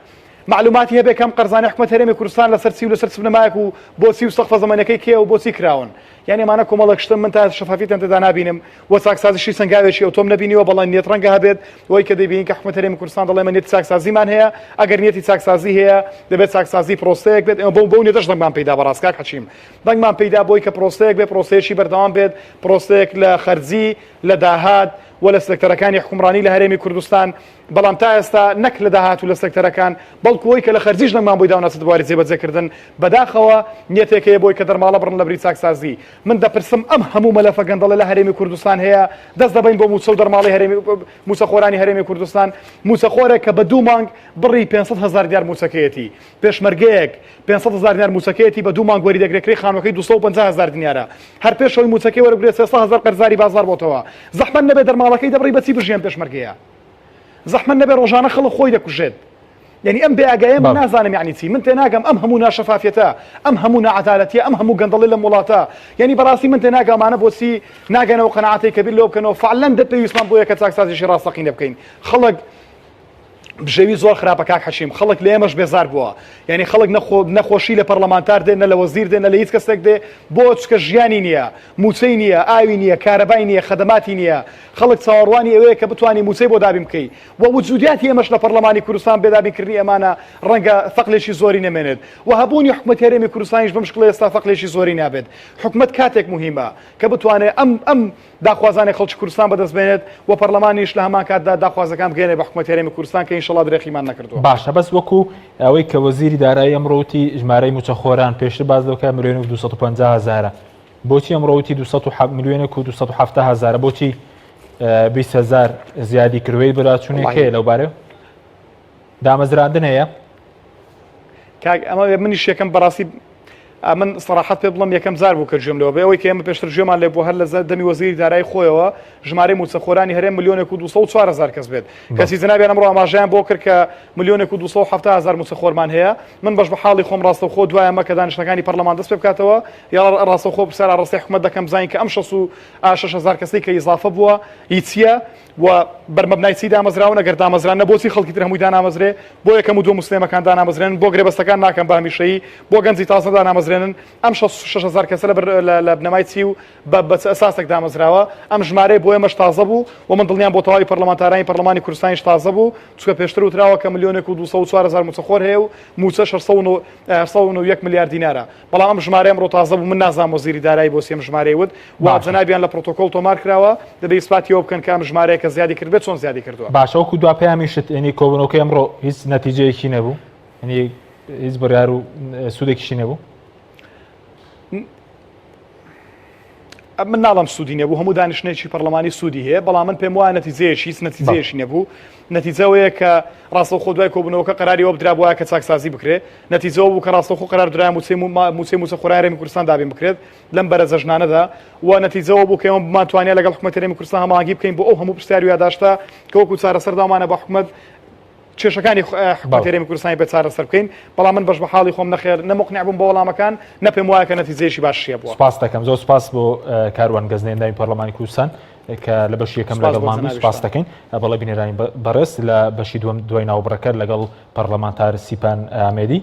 معلوماتی هەبێت کەم قەرزانی حکومەت هەرێمی کوردستان لەسەر چی و لەسەر چبنەمایەک و بۆچی و سەقفە زەمانەکەی کێ و بۆچی کراون یعنی ئەمانە کۆمەڵێک شتم من تا شەفافیتیان تێدا نابینم و چاکسازیشی سنگاوێکی ئۆتۆم نەبینیوە بەڵام نیەت ڕەنگە هەبێت وەی کە دەیبینین کە حکومەت هەرێمی کوردستان دەڵێ نیەتی چاکسازیمان هەیە ئەگەر نیەتی چاکسازی هەیە دەبێت چاکسازی پرۆسەیەک بێت ئەمە بەو نیەتەش دەنگمان پەیدا بەڕاست کاک حەچیم دەنگمان پەیدا بۆی کە پرۆسەیەک بێت پرۆسەیەکی بەردەوام بێت پرۆسەیەک لە خەرجی لە داهات و لە سلکتەرەکانی حکومڕانی لە هەرێمی کوردستان بەڵام تا ئێستا نەک لە داهاتوو لە سلکتەرەکان بەڵکوەوەی کە لە خەرجیش نەمان بۆی داوناسە دوواری جێبەجێکردن بەداخەوە نیەتێکەیە بۆی کە دەرماڵە بڕن لە بری چاکسازی من دەپرسم ئەم هەموو مەلەفە گەندەڵە لە هەرێمی کوردستان هەیە دەست دەبین بۆ موچە و دەرماڵی هەرێمی موچەخۆرانی هەرێمی کوردستان موچەخۆرێک کە بە 2 مانگ بڕی 500,000 دیار موچەکەیەتی پێشمەرگەیەک 500,000 دیار موچەکەیەتی بە 2 مانگ وەری دەگرێت خانوەکەی 250,000 دینارە هەر پێشەوەی موچەکەی وەرەگرێت 300,000 قەرزاری بازار بۆتەوە زەحمەت نەبێت دەرماڵەکەی دەبڕی بەچی بژیان پێشمەرگەیە زەحمەت نەبێت ڕۆژانە خەڵک خۆی دەکوژێت یعنی ئەم بێئاگایە من نازانم یعنی چی من تێناگەم ئەم هەموو ناشەفافیەتە ئەم هەموو نەعەدالەتیە ئەم هەموو گەندەڵی لە وڵاتە یعنی بەڕاستی من تێناگەمانە بۆچی ناگەنەوە قەنەعەتی کەبیر لێ بکەنەوە فعلەن دەپێویستمان بۆ یەکە چاکسازیشی ڕاستەقینە بکەین خەڵک بژێوی زۆر خراپە کاک حەشیم خەڵک لە ئێمەش بێزار بووە یعنی خەڵک نەخۆشی لە پەرلەمانتار دێن نە لە وەزیر دێن نە لە هیچ کەسێک دێ بۆ چکە ژیانی نییە موچەی نییە ئاوی نییە کارەبای نییە خەدەماتی نییە خەڵک چاوەڕوانی ئەوەیە کە بتوانانی موچەی بۆ دابین بکەی و وجودیاتی ئێمەش لە پەرلەمانی کوردستان بێدابینکردنی ئەمانە ڕەنگە فەقلێکی زۆری نەمێنێت و هەبوونی حکومەت هەرێمی کوردستانیش بەم شکڵە ئێستا فەقلێکی زۆری نابێت حکومەت کاتێک مهمە کە بتوانێت ئەم داخوازانی خەڵکی کوردستان بەدەست بێنێت و پەرلەمانیش لە هەمان کاتدا داخوازەکان بگەێنێ بە حکومەت هەرێمی کوردستان کە ئینشەڵا درێخیمان نەکردووە باشە بەس وەکو ئەوەی کە وەزیری دارایی ئەمڕۆوتی ژمارەی موچەخۆران پێشتر باز دەکە 1,250,000 بۆچی ئەمڕۆوتی 270,000 بۆچی 20,000 زیادی کردوەی بەراچوونێکەیە لەو بارەوە دامەزراندن هەیە ئەمە منیش یەکەم بەڕاستی من سەراحەت پێ بڵم یەکەم زار بوو کە گوێم لەوە بێەوەی کە ئێمە پێشتر گوێمان لێ بۆ هەر لە دەمی وەزیری دارایی خۆیەوە ژمارەی موچەخۆرانی هەرێم 1,204,000 کەس بێت کەسی جەنابی ئەمڕۆ ئاماژەیان بۆ کرد کە 1,270,000 موچەخۆرمان هەیە من بەش بە حاڵی خۆم ڕاستەوخۆ دوایە مە کە دانیشتەکانی پەرلەمان دەست پێ بکاتەوە یا ڕاستەوخۆ پرسیار ڕاستی حکومەت دەکەم بزانین کە ئەم 6,000 کەسەی کە ئیزافە بووە هیچیە و بەرمەبنای چی دامەزراون ئەگەر دامەزران نەبۆچی خەڵکی تر هەمووی دانامەزرێ بۆ یەکەم و دووەم موسڵێمەکان دانامەزرێن بۆ گرێبەستەکان ناکەم بە هەمیشەیی بۆ گەنجی تازە دانامەزرێنن ئەم 6,000 کەسە لە بنەمای چی و بە ئەساسێک دامەزراوە ئەم ژمارەی بۆ ئێمەش تازە بوو و من دڵنیام بۆ تەواوی پەرلەمانتارانی پەرلەمانی کوردستانیش تازە بوو چونکە پێشتر وتراوە کە 1,204,000 موچەخۆر هەیە و موچە 601 میلیارد دینارە بەڵام ئەم ژمارە ئەمڕۆ تازە بوو من نازانم وەزیری دارایی بۆ سێم ژمارەی وت و جەنابیان لە پرۆتۆکۆڵ تۆمار کراوە دەبێت ئیسپاتیەوە بکەن کە ئەم ژمارەیە کە زیادی کرد بێت چۆن زیادی کردووە باشە وەکو دوا پەیامیشت ینی کۆبنەوەکەی ئەمڕۆ هیچ نەتیجەیەکی نەبوو ینی هیچ بڕیار و سوودێکیشی نەبوو من ناڵم سوودی نەبوو هەموو دانیشتێکی پەرلەمانی سوودی هەیە بەڵام من پێم وایە نەتیجەیەکی هیچ نەتیجەیەشی نەبوو نەتیجەوەیە کە ڕاستەوخۆ دوای کۆبوونەوەکە قەراریەوە بدرا بووە کە چاکسازی بکرێت نەتیجەوە بوو کە ڕاستەوخۆ قەرار درای موچەی موچەخۆرانی هەرێمی کوردستان دابین بکرێت لەم بەرەزە ژنانەدا و نەتیجەوە بوو کە ئێمە بمانتوانێت لەگەڵ حکومەت هەرێمی کوردستان هەماهەنگی بکەین بۆ ئەو هەموو پرسیاری یاداشتا کە وەکو چارەسەردامانە بە حکومەت کێشەکانی حکومەت هەرێمی کوردستانی بە چارەسەر بکەین بەڵام من بەش بە حاڵی خۆم نەخێر نەمقنیع بووم بە وەڵامەکان نەپێم وایە کە نەتیجەیەکی باشیە بووە سپاس دەکەم زۆر سپاس بۆ کاروان گەزنێندانی پەرلەمانی کوردستان کە لە بەشی یەکەم لەگەڵمان سپاس دەکەین بەڵێ بینێرانی بەڕێز لە بەشی دووەم دوای ناوبڕەکەر لەگەڵ پەرلەمانتار سیپان ئامێدی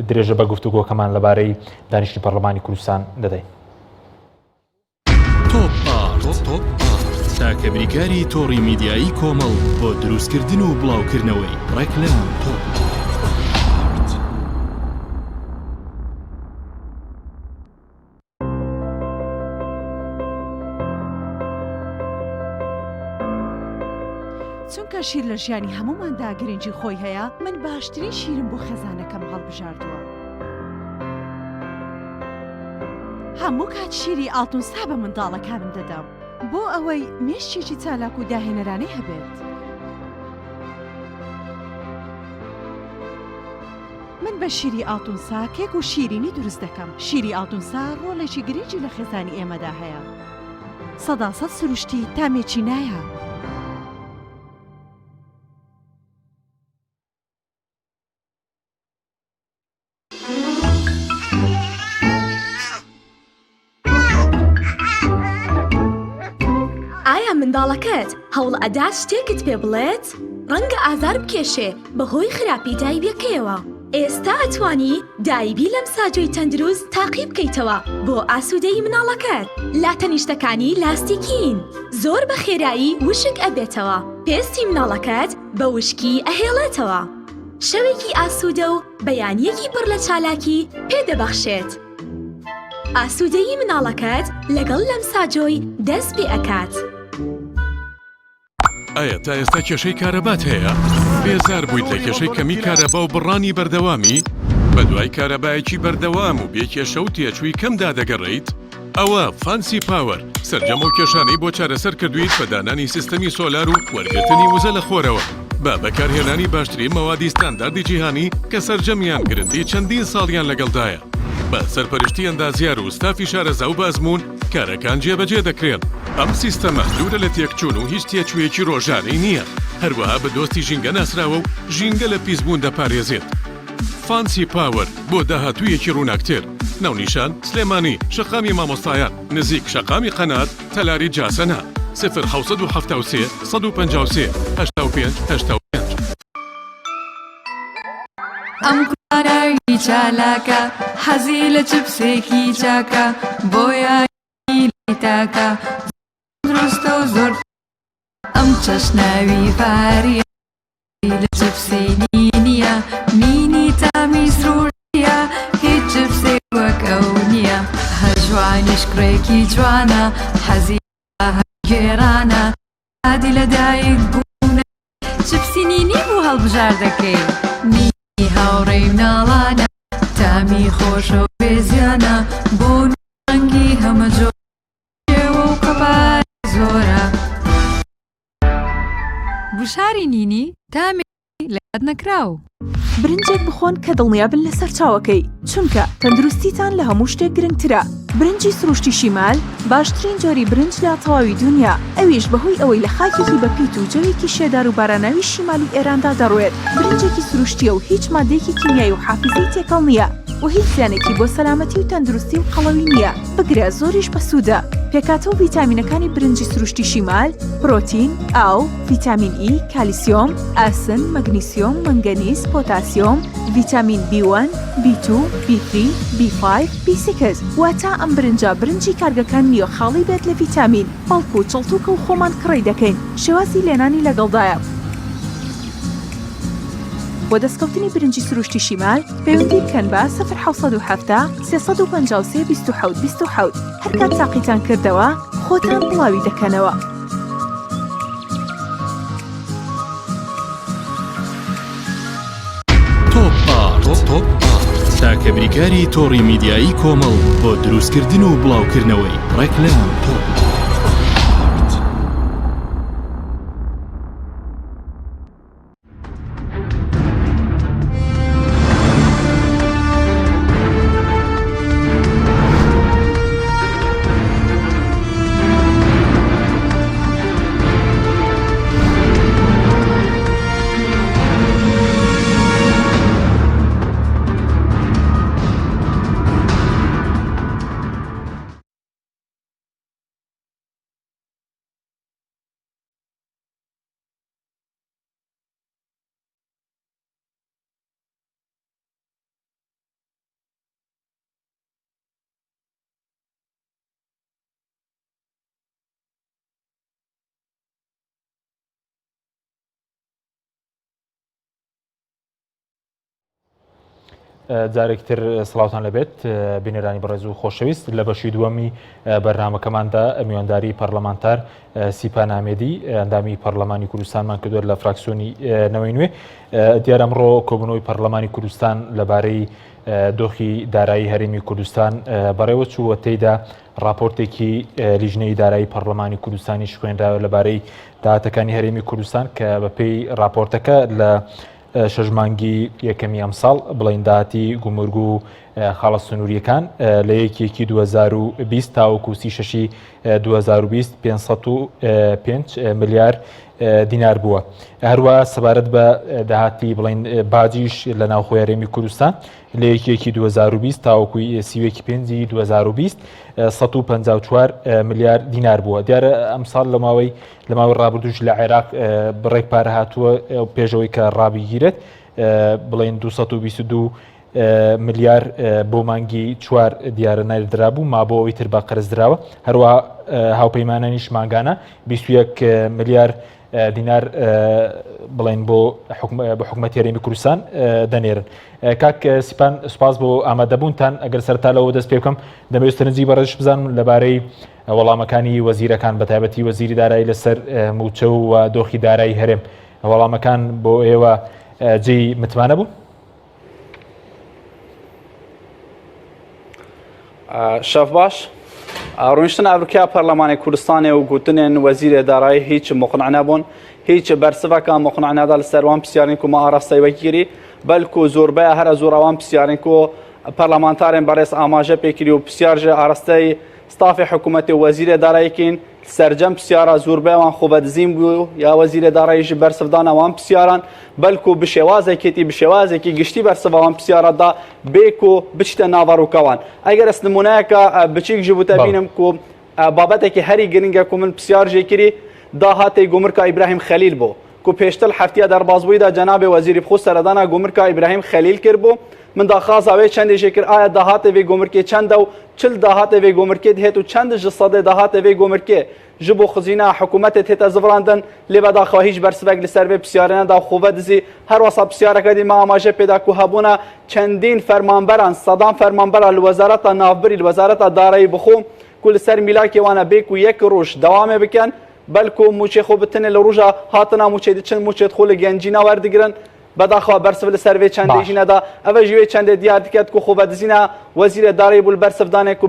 درێژە بە گفتوگۆکەمان لەبارەی دانیشتنی پەرلەمانی کوردستان دەدەین تاکە بریکاری تۆڕی میدیایی کۆمەڵ بۆ دروستکردن و بڵاوکردنەوەی ڕێکلام چونکە شیر لە ژیانی هەموماندا گرنگی خۆی هەیە من باشترین شیرم بۆ خێزانەکەم هەڵبژاردووە هەموو کات شیری ئاڵتونسا بە منداڵەکانم دەدەم بۆ ئەوەی مێشتێکی چالاک و داهێنەرانەی هەبێت من بە شیری ئاڵتونسا کێک و شیرینی دروست دەکەم شیری ئاڵتونسا ڕۆڵێکی گرنگی لە خێزانی ئێمەدا هەیە 100% سروشتی تامێکی نایە منداڵەکەت هەوڵ ئەدات شتێکت پێ بڵێت؟ ڕەنگە ئازار بکێشێ بەهۆی خراپی دایبیەکەیەوە. ئێستا ئەتوانی دایبی لەم ساجۆی تەندروست تاقی بکەیتەوە بۆ ئاسوودەی مناڵەکەت. لاتەنیشتەکانی لاستیکین. زۆر بە خێرایی وشک ئەبێتەوە. پێستی مناڵەکەت بە وشکی ئەهێڵێتەوە. شەوێکی ئاسوودە و بەیانیەکی پڕ لە چالاکی پێدەبەخشێت. ئاسوودەیی مناڵەکەت لەگەڵ لەم ساجۆی دەست پێ ئەکات. ئایا تا ئێستا کێشەی کارەبات هەیە؟ بێزار بوویت لە کێشەی کەمی کارەبا و بڕانی بەردەوامی؟ بە دوای کارەبایەکی بەردەوام و بێکێشە و تێچووی کەمدا دەگەڕێیت؟ ئەوە فانسی پاوەر سەرجەم و کێشانەی بۆ چارەسەر کردویت بە دانانی سیستەمی سۆلار و وەرگرتنی وزە لە خۆرەوە بە بەکارهێنانی باشترین مەوادی ستانداردی جیهانی کە سەرجەمیان گرنگی چەندین ساڵیان لەگەڵدایە. بە سەرپەرشتی ئەندازیار و ستافی شارەزا و بازمون کارەکان جێبەجێ دەکرێن. ئەم سیستەمە دوورە لە تێکچوون و هیچ تێکوێکی ڕۆژانەی نییە. هەروەها بە دۆستی ژینگە ناسراوە و ژینگە لە پیسبوون دەپارێزێت. فانسی پاوەر بۆ داهاتوویەکی ڕووناکتر. ناونیشان سلێمانی، شەقامی مامۆستایان، نزیک شەقامی قەنات، تەلاری جاسەنا. 0 153 85 ئەم کوڕانەوی چالاکە حەزی لە چپسێکی چاکە بۆیانی تاکە دروستە و زۆر ئەم چەشناوی پاریە لە چپسێنی نییە مینی تامی سروریە هیچ چپسێک وەک ئەو نییە هەژوانیش کوڕێکی جوانە حەزی گێرانە عادی لە دایک بوونە چپسی نینی بوو هەڵبژار دەکەی هاوڕێی مناڵانە تامی خۆشە و بێزیانە بۆ ڕەنگی هەمە جۆرەوە و قەپار زۆرە بشاری نینی تامی لە یاد نەکراو برنجێک بخۆن کە دڵنیابن لەسەر چاوەکەی چونکە تەندروستیتان لە هەموو شتێک گرنگترە. برنجی سروشتی شیمال باشترین جۆری برنج لە تەواوی دنیا، ئەویش بەهۆی ئەوەی لە خاکێکی بەپیت و جەوێکی شێدار و باراناوی شیمالی ئێراندا دەڕوێت. برنجێکی سروشتیە و هیچ مادەیەکی کیمیایی و حافزەی تێکەڵ نییە و هیچ زیانێکی بۆ سەلامەتی و تەندروستی و قەڵەوی نییە. بگرە زۆریش بەسوودە. پێکاتە و ڤیتامینەکانی برنجی سروشتی شیمال پرۆتین، ئاو، ڤیتامین ئی، کالیسیۆم، ئاسن، مەگنیسیۆم، مەنگەنیز، پۆتاسیۆم، ڤیتامین B1، B2، B3، B5، B6 واتە ئەم برنجە برنجی کارگەکان نییە خاڵی بێت لە ڤیتامین، بەڵکو و چڵتوکە و خۆمان کڕی دەکەین. شێوازی لێنانی لەگەڵدایە. بۆ دەستکەوتنی برنجی سروشتی شیمال پەیوەندی بکەن بە 0 353 27 27 هەر کات تاقیتان کردەوە خۆتان بڵاوی دەکەنەوە. تۆپ تاکە بریکاری تۆڕی میدیایی کۆمەڵ بۆ دروستکردن و بڵاوکردنەوەی ڕێکلام جارێکتر سڵاوتان لەبێت بینەرانی بەڕێز و خۆشەویست لە بەشی دووەمی بەرنامەکەماندا میوانداری پەرلەمانتار سیپان ئامێدی ئەندامی پەرلەمانی کوردستانمان کردووە لە فراکسیۆنی نەوەی نوێ. دیارە ئەمڕۆ کۆبوونەوەی پەرلەمانی کوردستان لەبارەی دۆخی دارایی هەرێمی کوردستان بەڕێوە چووە تێیدا راپۆرتێکی لیژنەی دارایی پەرلەمانی کوردستانیش خوێنراوە لەبارەی داهاتەکانی هەرێمی کوردستان کە بەپێی راپۆرتەکە لە شەژمانگی یەکەمی ئەم ساڵ بڵین داهاتی گومرگ و خاڵە سنووریەکان لە 1 2020 تاوەکو 36 2020 505 ملیار دینار بووە. هەروە سەبارەت بە داهاتی بڵین باجیش لە ناوخۆی هەرێمی کوردستان لە 1 2020 تاوەکوی 31 2020 154 ملیار دینار بووە. دیارە ئەم ساڵ لە ماوەی ڕابردوش لە عێراق بڕێک پارە هاتووە پێشەوەی کە ڕابگیرێت بڵین 222 ملیار بۆ مانگی 4 دیارە نایدرا بوو ما بۆ ئەوەی تر بە قەرز درراوە. هەروە هاوپەیمانانیش ماگانە 21 ملیار دینار بڵین بۆ حکومەتی هەرێمی کوردستان دەنێرن. کاک سیپان سوپاس بۆ ئامادەبوونتان. ئەگەر سەرتا لەوە دەست پێ بکەم دەمەوێت سەرنجی بەڕێژ بزانم لەبارەی وەڵامەکانی وەزیرەکان بە تایبەتی وەزیری دارایی لەسەر موچە و دۆخی دارایی هەرێم وەڵامەکان بۆ ئێوە جێی متمانە بوو؟ شەف باش ڕۆیشتن ئەڤروکیا پەرلەمانی کوردستانی و گوتنێن وەزیرێ دارایی هیچ مقنع نەبوون هیچ بەرسڤەکە مقنع نەدا لەسەر وان پرسیارین کو ما ئاراستەی وەکیری بەلکو زۆربەیە هەرە زۆر ئەوان پرسیارین کو پەرلەمانتارێن بەڕێز ئاماژە پێکری و پرسیارژە ئاراستەی ستافی حکوومەتی وەزیرێ داراییکین سەرجەم پرسیارە زۆربەیەوان خۆبەدزیم بوو یا وەزیرێ داراییژ بەرسڤدانەوان پرسیاران بەلکو بشێوازێکێتی بشێوازێکی گشتی بەرسڤەوان پرسیارەدا بێک و بچتە ناڤەڕووکەوان ئەگەر ئەس نمونەیەکە بچیک ژ بووتە بینم کو بابەتێکی هەری گرنگە کو من پرسیارژێکری داهاتەی گومرکە ئیبراهیم خەلیل بوو کو پێشتر هەفتەیە دەربازبوویدا جەنابێ وەزیری بخۆ سەردانا گومرکە ئیبراهیم خەلیل کرد بوو من داخوازاوێ چەندێژێ کرد ئایا داهاتە وێ گۆمرکێ چەندە و چل داهاتە وێ گۆمرکێت هێت و چەندش سەدە داهاتە وێ گۆمرکێ ji bo xizîna hikûmetê tête zivirandin lê veda xwe hîç bersivek li ser vê pisyarîna da xwe dizî her wasa pisyareke dî me amaje pêda ku hebûna çendîn fermanberan sedan fermanbera li wezareta navbirî li wezareta darayî bixwe ku li ser mîlakê wan e bê ku yek roj dewamê bikin belku mûçê xwe bitinê li roja hatina mûçê diçin mûçê xwe li gencîna werdigirin بداخوا برسف لسروی چنده جینا دا اوه جوی چنده دیار دیکت کو خوب دزینا وزیر داری بول برسف دانه کو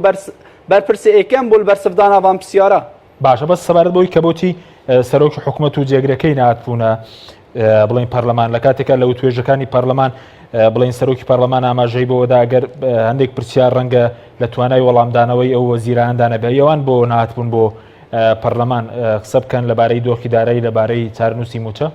برپرس ایکم بول برسف دانه وام پسیارا باشه بس سبارت بوی کبوتی سروک حکومت و جگرکی ناتبونه بلین پارلمان لکاتیکا لو تویجکانی پارلمان بلین سروکی پارلمان اما جیبو ودا اگر هندێک پرسیار رنگ لتوانای ولام دانوی او وزیران دانه بیوان بو ناتبون بو پارلمان خسب کن لبارەی دۆخی دارایی لبارەی چارنووسی موچە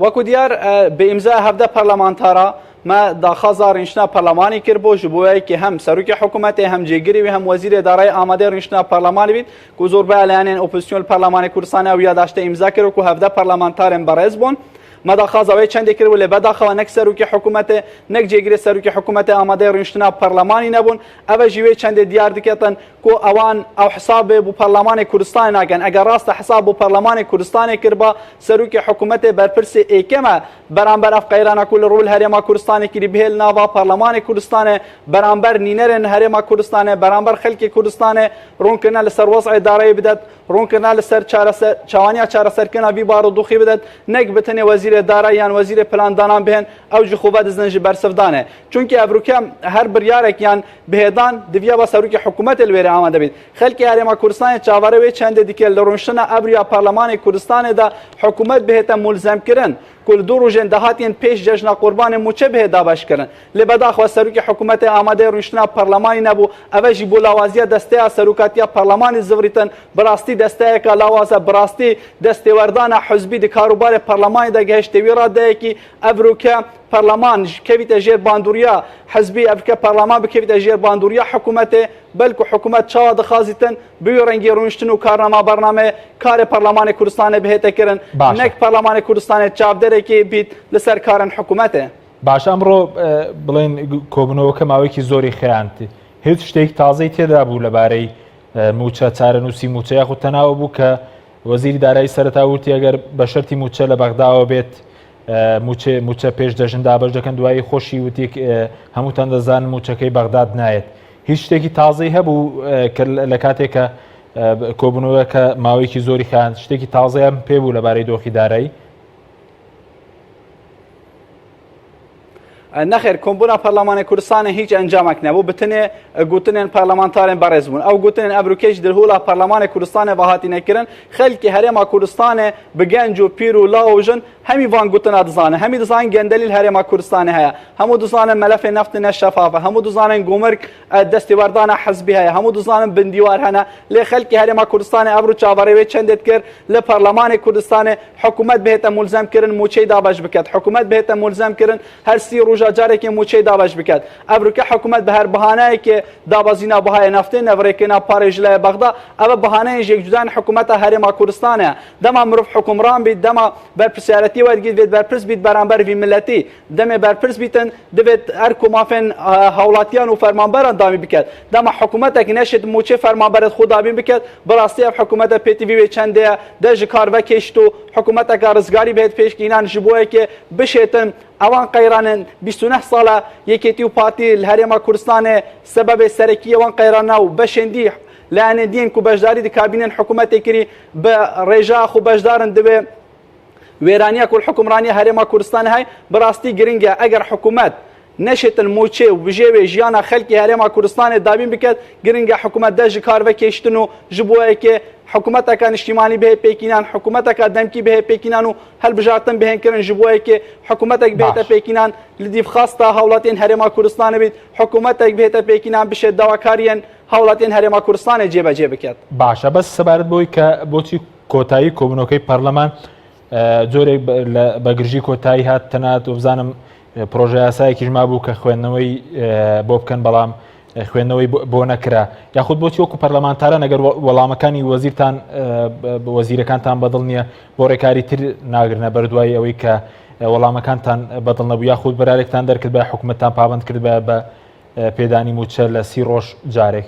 وەکو دیار بە ئیمزا هەفتە پەرلەمانتارە ما داخوازا ڕینشتنا پەرلەمانی کرد بۆ ji بۆیەکی هەم سەرۆکی حکوومەتێ هەم جێگیری و هەم وەزیرێ دارایی ئامادەی ڕینشتنا پەرلەمانی بیت کو زۆربەی لایەنێن ئۆپۆزیسیۆن پەرلەمانی کوردستانی ئەو یاداشتە ئیمزا کرد و هەفتە پەرلەمانتارێن بەڕێز بوون ما داخوازاوی چندی کرد و لێ بەداخەوە نەک سەرۆکی حکوومەتێ نەک جێگیری سەرۆکی حکوومەتێ ئامادەی ڕینشتنا پەرلەمانی نەبوون ئەوە ژیوێ چندێ دیار دکەتن کو ئەوان ئەو حسابێ بۆ پەرلەمانی کوردستان ناگەن ئەگەر ڕاستە حساب بۆ پەرلەمانی کوردستانی کرد بە سەرۆکی حکوومەتێ بەرپرسی ئێکەمە بەرامبەر ئەف قەیرانە کو لە ڕوول هەرێما کوردستانی کردی بهێل ناوا پەرلەمانی کوردستانێ بەرامبەر نینەرێن هەرێما کوردستانێ بەرامبەر خەڵکی کوردستانێ ڕوونکردنە لەسەر وەزعی دارایی بدات ڕوونکردنا لەسەر چاوانیا چارەسەرکردنا وی بارودۆخی بدات نەک بتنێ وەزیرێ دارایی یان وەزیرێ پلاندانان بهێن ئەو ji خۆ بەدزن ji بەرسەفدانێ چونکی ئەڤروکیا هەر بڕیارێکیان بهێدان دڤیا بە سەرۆکی حکوومەتێ لێرە ئامادە بێت خەڵکی هەرێما کوردستانی چاوەڕێ وێ چەندێ دیکە لە ڕۆژتنە ئەڤریا پەرلەمانی کوردستانێدا حکوومەت بهێتە مولزەمکردن کل دو روزن دهاتین پیش جشن قربان موچه به دابش کردن لبدا خو سروک حکومت آماده روشنا پارلمانی نبو اوجی بولاوازی دسته سروکاتیا پارلمانی زوریتن براستی دسته کا لاوازه براستی دسته وردان حزبی د کاروبار پارلمانی د گهشت ویرا ده کی ابروکه پارلمان كيفية جير باندوريا حزبي أفكا برلمان بكيفية جير باندوريا حكومته بلكو حكومة شاد خازتن بيورنجي رونشتنو كارنما برنامه كار برلمان كردستان بهته كرن نك برلمان كردستان چاپ دره كي بيت لسر كارن حكومته باش امرو بلين كوبنو كماويكي زوري خيانتي هیچ شتێک تازەی تێدا بوو لەبارەی موچە چارەنووسی موچە یاخود تەناوە بوو کە وەزیری دارایی سەرەتا وتی ئەگەر بە شەرتی موچە لە بەغداوە بێت موچە پێش دەژن دابەش دەکەن دوایی خۆشی وتی هەمووتان دەزانن موچەکەی بەغداد نایێت هیچ شتێکی تازەی هەبوو لە کاتێک کە کۆبنەوەکە ماوەیەکی زۆری خیان شتێکی تازەیان پێ بوو لەبارەی دۆخی دارایی نخیر کۆمبوونا پەرلەمانی کوردستان هیچ ئەنجامێک نەبوو بتنێ گوتنێن پەرلەمانتارên بەڕێز بوون ئەو گوتنێن ئەبروکەش دڵهوڵا پەرلەمانی کوردستانê بەهاتی نەکردن خەڵکی هەرێما کوردستانê bi genc û pîr û law jin hemî van gotina dizane hemî dizanin gendelîl herêma Kurdistanê heye hemû dizanin melefê neftê ne şefaf e hemû dizanin gomirk destêwerdana hezbî heye hemû dizanin bindîwar hene lê xelkê herêma Kurdistanê ebru çavarê wê çendêt kir li Perlemanê Kurdistanê hikûmet bihête mulzem kirin moçeyê dabeş biket hikûmet bihête mulzem kirin her sî roja carekê moçeyê dabeş biket ebruke hikûmet bi her bihaneyekê dabezîna bihayê neftê nevrekêna parê ji lê Bexda ev bihaneyên jêkcudan hikûmeta herêma Kurdistanê dema mirov hikûmran bît dema berpirsiyareti وەرگیت بێت بەرپرس بیت بەرامبەر وی ملەتی دەمێ بەرپرس بیتن دەبێت هەر کۆمافێن هەوڵاتیان و فەرمانبەران دامی بکات دەما حکوومەتێک نەشێت موچێ فەرمانبەرت خۆ دابین بکات بەڕاستی ئەف حکوومەتە پێتیڤی وێ چەندەیە دەژ کارڤە کێشت و حکوومەتێکە ڕزگاری بێت پێشکینان ji بۆیەکێ بشێتن ئەوان قەیرانن 29 ساڵە یەکێتی و پارتی لە هەرێما کوردستانê سەبەبێ سەرەکی ئەوان قەیرانە و بەشێندی لایەنێ دین و بەشداری دکابینن حکوومەتێ کردی بە ڕێژا خو بەشدارن دەبێ وێرانیە و حکومڕانی هەرێما کوردستان هەیە بەڕاستی گرنگە ئەگەر حکوومەت نەشێتن موچێ و بژێوێ ژیانە خەلکی هەرێما کوردستانê دابین بکات گرنگە حکوومەت دە ji کار vekêştin û ji bo yekê حکوومەتەکە نیشتیمانی بهێ پێکینان حکوومەتەکە دەمکی بهێ پێکینان و هەڵبژارتن بهێنکردن ji bo yekê حکوومەتێک بێتە پێکینان li dîvxasta hewڵاتên herêma Kurdistanê bît حکوومەتێک بێتە پێکینان بشێت داواکاریان هەوڵاتên herêma Kurdistanê جێبەجێ بکات. باشە بەس سەبارەت بۆی کە بۆچی کۆتایی کۆبوونەوەکەی پەرلەمان جۆرێک بەگرژی کۆتایی هات تەنات و بزانم پرۆژه یاسایەکیش مابوو کە خوێندنەوەی بۆ بکەن بەڵام خوێندنەوەی بۆ نەکرا یاخود بۆچی وەکو پەرلەمانتارە ئەگەر وەڵامەکانی وەزیرتان وەزیرەکانتان بەدڵ نییە بۆ ڕێکاری تر ناگرنە بەردوای ئەوەی کە وەڵامەکانتان بەدڵ نەبوو یاخود بەرارێکتان دەرکرد بە حکوومەتتان پابند کرد بە پێدانی موچە لە 30 ڕۆژ جارێک.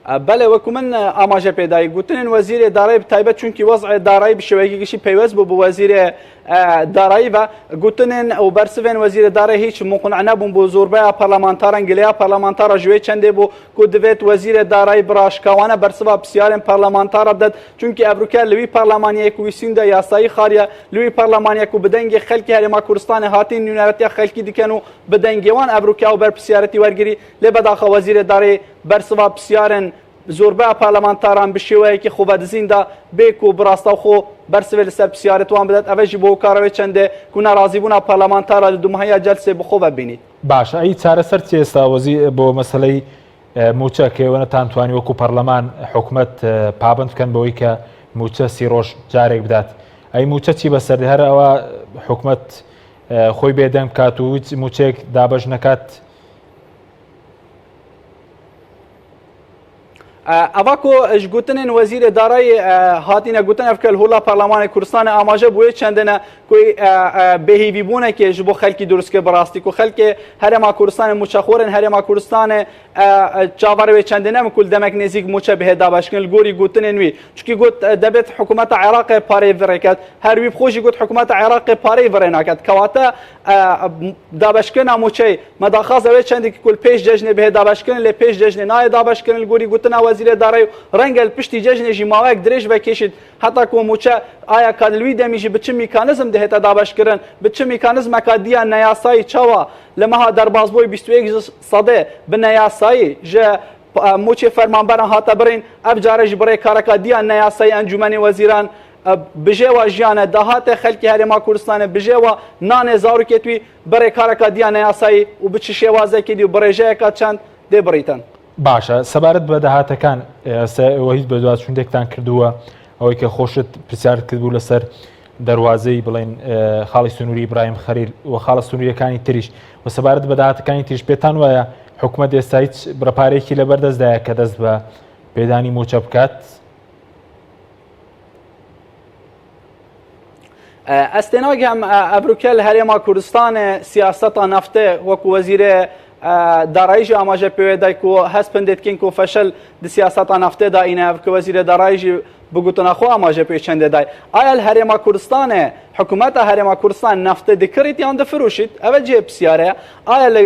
بەڵێ وەکو من ئاماژە پێدایی گوتنن وەزیرێ دارایی تایبەت چونکی وەزع دارایی بشێوەیەکی گشتی پەیوەست بوو بە وەزیرێ دارایی بە گوتنن ئەو بەرسڤێن وەزیرە دارایی هیچ مقنع نەبوون بۆ زۆربەیە پەرلەمانتاران گلەیە پەرلەمانتارە ژوێ چەندێ بوو کو دەبێت وەزیرە دارایی بڕاشکاوانە بەرسڤە پرسیارên پەرلەمانتارە بدات چونکی ئەبروکە لەوی پەرلەمانیەک و ویسیندا یاسایی خاریە لەوی پەرلەمانیەک و بدەنگی خەلکی هەرێما کوردستانê هاتین نوێنەرەتیا خەلکی دیکەن و بدەنگێوان ئەبروکیا و بەرپرسیارەتی وەرگری لێ بەداخە وەزیرە دارایی بەرسڤە پرسیارن زۆربەی پارلەمانتاران بە شێوەیەکی خۆبەدزیندا بێک و بڕاستە و خۆ بەرسڤێ لەسەر پرسیارەتوان بدات ئەوەژی بۆ کارەوەی چەندێ کو ناڕازیبوونا پارلەمانتارە لە دومهەیە جەلسێ بخۆ ببینیت. باشە ئەی چارەسەر چی ئێستا وەزی بۆ مەسەلەی موچە کێوەنە تانتوانی وەکو پەرلەمان حکوومەت پابند بکەن بەوەی کە موچە 30 ڕۆژ جارێک بدات ئەی موچە چی بەسەر هەر ئەوە حکوومەت خۆی بێدەنگ بکات و هیچ موچێک دابەش نەکات. ئەڤکۆ ئەش گوتنên وەزیرê دارایی هاتینە گوتن ئەف کە هوڵا پەرلەمانی کوردستانê ئاماژە بووە چەندەنە کوی بێهیویبوونێکی ji بۆ خەلکی دروستکە بەڕاستی و خەلکێ هەرێما کوردستانê موچەخۆرن هەرێما کوردستانê چاوەڕێ چەندێنە کول دەمەک نێزیک موچە بهێ دابشکن گۆری گوتنên wî چونکی گوت دەبێت حکوومەتە عێراقê پارەی vڕێکات هەروی خۆشی گوت حکوومەتە عێراقê پارەی vڕێ ناکات کەواتە دابشکردنا موچەی مەداخاز ئەوێ چەندێکی کول پێش جەژنێ بهێ دابشکردن لێ پێش جەژنێ نایە دابشکردن گۆری گوتنا وەزیرە دارایی ڕەنگە پشتی جەژنێژی ماوەیەک درێژ بکێشیت هەتا کو موچە ئایا کادلوی دەمیژی بچ میکانزم دەهێتە دابشکردن بچ میکانزمەکە دیان نەیاسایی چاوە لە مەها دەربازبۆی 21 سەدێ بنەیاسایی ژە موچێ فەرمانبەران هاتە بڕین ئەف جارەژی بڕێ کارەکە دیان نەیاسایی ئەنجومەنی وەزیران بژێوە ژیانە داهاتێ خەلکی هەرێما کوردستانê بژێوە نانێ زارۆکێتوی بڕێ کارەکە دیان نەیاسایی و بچ شێوازێکی دی و بڕێژەیەکە چەند دێ بڕیتن. باشە سەبارەت بە داهاتەکان ئێوە هیچ بە دواتچوونێکتان کردووە ئەوەی کە خۆشت پرسیار کردبوو لەسەر دەواازەی بڵێن خاڵی سنووری ئیبراهیم خەلیل و خاڵە سنووریەکانی تریش و سەبارەت بە داهاتەکانی تریش پێتان وایە حکوومەت ئێستا هیچ بڕەپارێکی لەبەردەستدایە کە دەست بە پێدانی موچە بکات؟ ئەستێناگەم ئەبروکە لە هەرێما کوردستانê سیاسەتا نەفتê وەکو وەزیرê داراییژی ئاماژە پێوێدای و هەست پندێتکین و فەشل دی سیاسەتا نەفتێدا ئینە کە وەزیرە داراییژی بگوتنەخۆ ئاماژە پێ چەندێدای ئایا لە هەرێما کوردستانê حکوومەتە هەرێما کوردستان نەفتە دکڕیت یان دەفروشیت ئەوە جێ پرسیارەیە ئایا لە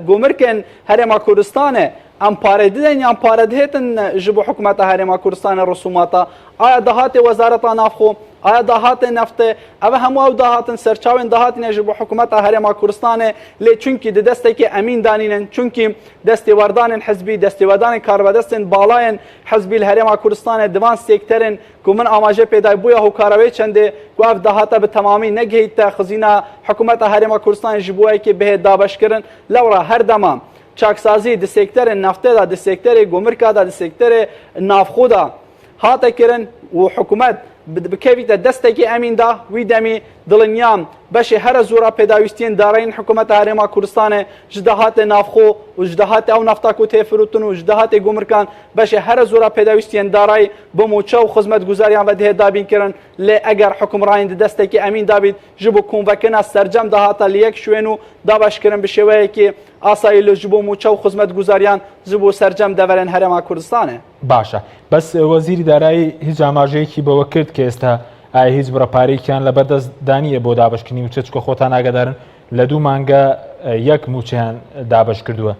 گۆمرکên هەرێما کوردستانê ئەم پارە ددەین یان پارە دهێتن ji بۆ حکوومەتە هەرێما کوردستانê ڕسوماتە ئایا داهاتێ وەزارەتا نافخۆ ئایا داهاتێ نەفتێ ئەوە هەموو ئەو داهاتن سەرچاوێن داهاتنێ ji بۆ حکوومەتە هەرێما کوردستانê لێ چونکی di destێکی ئەمین دانینن چونکی دەستێوەردانên حزبی دەستێوەردانên کاربەدەستên باڵایên حزبی لە هەرێما کوردستانê divan سێکتەرên ku min ئاماژە پێدای بووە هۆکارەوەی چەندێ ku ev dahata bi temamî negihîte xizîna حکوومەتە هەرێما کوردستانê ji bo yekê bihê dabeşkirin lewra her dema çaksazî di sektörên neftê da di sektörê gomirka da di sektörê navxwe da hate kirin û hikûmet bikevîte destekê emîn da wî demî dilînyam beşê here zora pêdawîstiyên darayîn hikûmeta Herêma Kurdistanê ji dehatê navxwe û ji dehatê ew nefta ku tê firûtin û ji dehatê gomirkan beşê here zora pêdawîstiyên darayî bi moça û xizmetguzariyan ve dihê dabîn kirin lê eger hikûmranên di destekê emîn dabît ji bo konvekina sercem dahata li yek şwên û dabeşkirin bi şêweyekê asayî li ji bo moça û xizmetguzariyan ji bo sercem deverên Herêma Kurdistanê. باشە بەس وەزیری دارایی هیچ ئاماژەیەکی بەوە کرد کە ئێستا ئایا هیچ بڕەپارێکیان لە بەردەستدانیە بۆ دابشکردنی موچە چکە خۆتان ئاگادارن لە 2 مانگە 1 موچیان دابش کردووە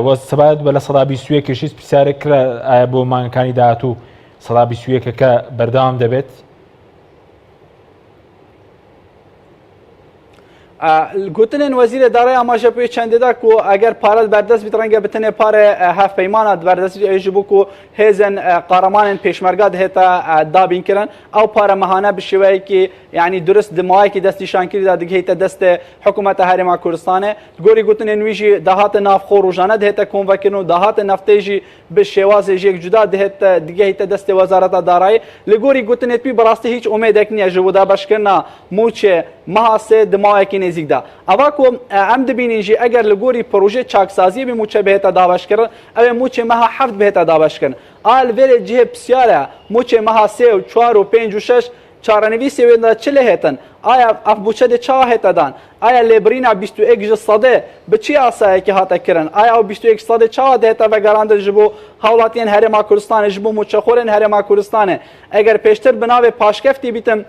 وە سەبارەت بە لە سەدا 21 کەشیش پرسیارێک کرا ئایا بۆ مانگەکانی داهاتوو سەدا 21کە بەردەوام دەبێت گوتنên wezîrê daraya Amajepûyê çendê da ku eger pare berdest bît renge bi tenê pare hevpeymana berdest ew ji bo ku hêzên qaramanên pêşmerga dihêta dabînkirin ew pare mehane bi şêweyekî yanî durist di mayekî destîşankirî da digihête destê hikûmeta Herêma Kurdistanê gorî gotinên wî jî dahatê navxwe rojane dihête konvekirin û dahatê neftê jî bi şêwazê jî yek cuda dihête digihête destê Wezareta Darayî li gorî gotinê wî bi rastî hîç umêdek niye ji bo dabeşkirina mûçê meha sê di mayekî nêzik da ava ku em dibînin jî eger li gorî projê çaksaziyê bî mûçe bihêta dabeşkirin ew ê mûçê meha heft bihêta dabeşkirin a li vêrê cihê pisyare mûçê meha 3 û 4 û 5 û 6 çarenivîsê wê de çi lê hêtin aya ev mûçe de ça hête dan aya lêbirîna 21 ji sedê bi çi asayekî hate kirin aya ew 21 sedê ça dihêta vegerandin ji bo hewlatiyên Herêma Kurdistanê ji bo mûçexorên Herêma Kurdistanê eger pêştir bi navê paşkeftî bîtin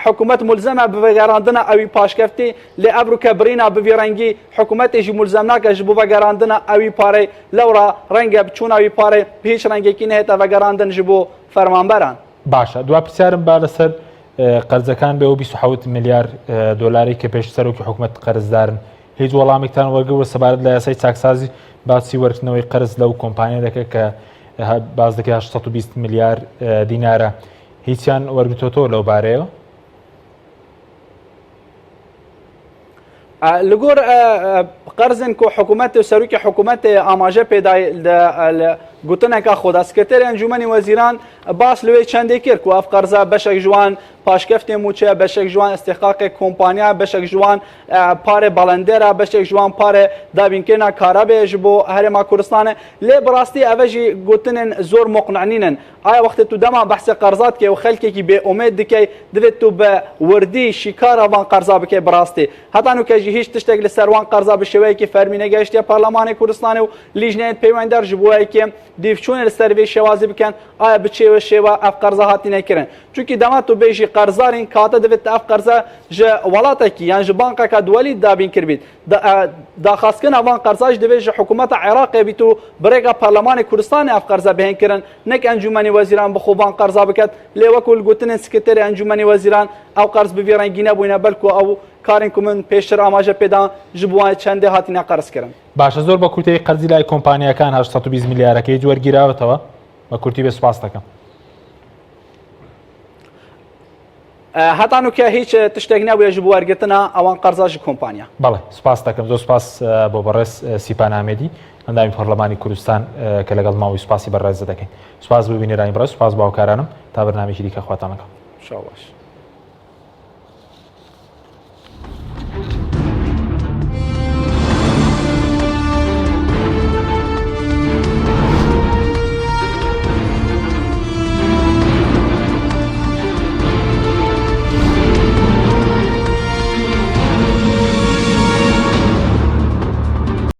hikûmet mulzeme bi vegerandina ewî paşkeftî lê ev rûkebirîna bi vî rengî hikûmetê jî mulzem nake ji bo vegerandina ewî parê lewra renge biçûna wî parê bi hîç rengekî nehête vegerandin ji bo fermanberan باشە دوا پرسیارم با لەسەر قەرزەکان بێ و 27 میلیارد دۆلاری کە پێش سەرۆکی حکوومەت قەرزدارن هیچ وەڵامێکتان وەرگرتووە سەبارەت لە یاسای چاکسازی باسی وەرگرتنەوەی قەرز لەو کۆمپانیا دەکە کە باز دەکە 820 میلیارد دینارە هیچیان وەرگرتووەتەوە لەو بارەیەوە لەگۆر قەرزن کو حکوومەت و سەرۆکی حکوومەتê ئاماژە پێدای گوتنێکا خۆدا سکرتێری ئەنجومەنی وەزیران باس لەوێ چەندێ کرد و ئەف قەرزە بەشێک جوان پاشکەفتێ موچە بەشێک جوان استحقاقی کۆمپانیا بەشێک جوان پارێ بەڵندێرە بەشێک جوان پارێ دابینکردنا کارەبێ ji bo Herêma Kurdistanê lê bi rastî ev jî gotinên zor muqnenînin aya wextê tu dema behsê qerzat kê û xelkekî bêumêd dike divêt tu bi wirdî şîkara van qerza bike bi rastî heta nûke jî hîç tiştek li ser wan qerza bi şêweyekî fermî negeştiye Parlemanê Kurdistanê û lîjneyên peywender ji bo yekê dîvçûnê li ser vê şêwazî bikin aya bi çê ve şêwa ev qerza hatîne kirin çûkî dema tu bêjî qerzarên kate divêt ev qerza ji welatekî yan ji bankeka duwelî dabîn kirbît daxastkirina van qerza ji divê ji hikûmeta Iraqê bît û birêka Parlemanê Kurdistanê ev qerza bihên kirin nek encûmenî wezîran bi xwe van qerza biket lê wekû li gotinên sekreterê encûmenî wezîran ew qerz bi vî rengî nebûne belku ew karên ku min pêştir amaje pêdan ji bo wan çendê hatîne qerz kirin باشە زۆر بە کورتەی قەرزی لای کۆمپانیەکان 820 میلیارەکەی وەرگیراوەتەوە بە کورتی بێ سوپاس دەکەم هەتا نوکە هیچ تشتێک نەبووە ji bo وەرگرتنا ئەوان قەرزا ji کۆمپانیا بەڵێ سوپاس دەکەم زۆر سوپاس بۆ بەڕێز سیپان ئامێدی ئەندامی پەرلەمانی کوردستان کە لەگەڵ ماوەی سوپاسی بەڕێز دەکەین سوپاس بۆ بینێرانی بەڕێز سوپاس بۆ هاوکارانم تا بەرنامێکی دیکە خواتان لەگەڵ شاو باش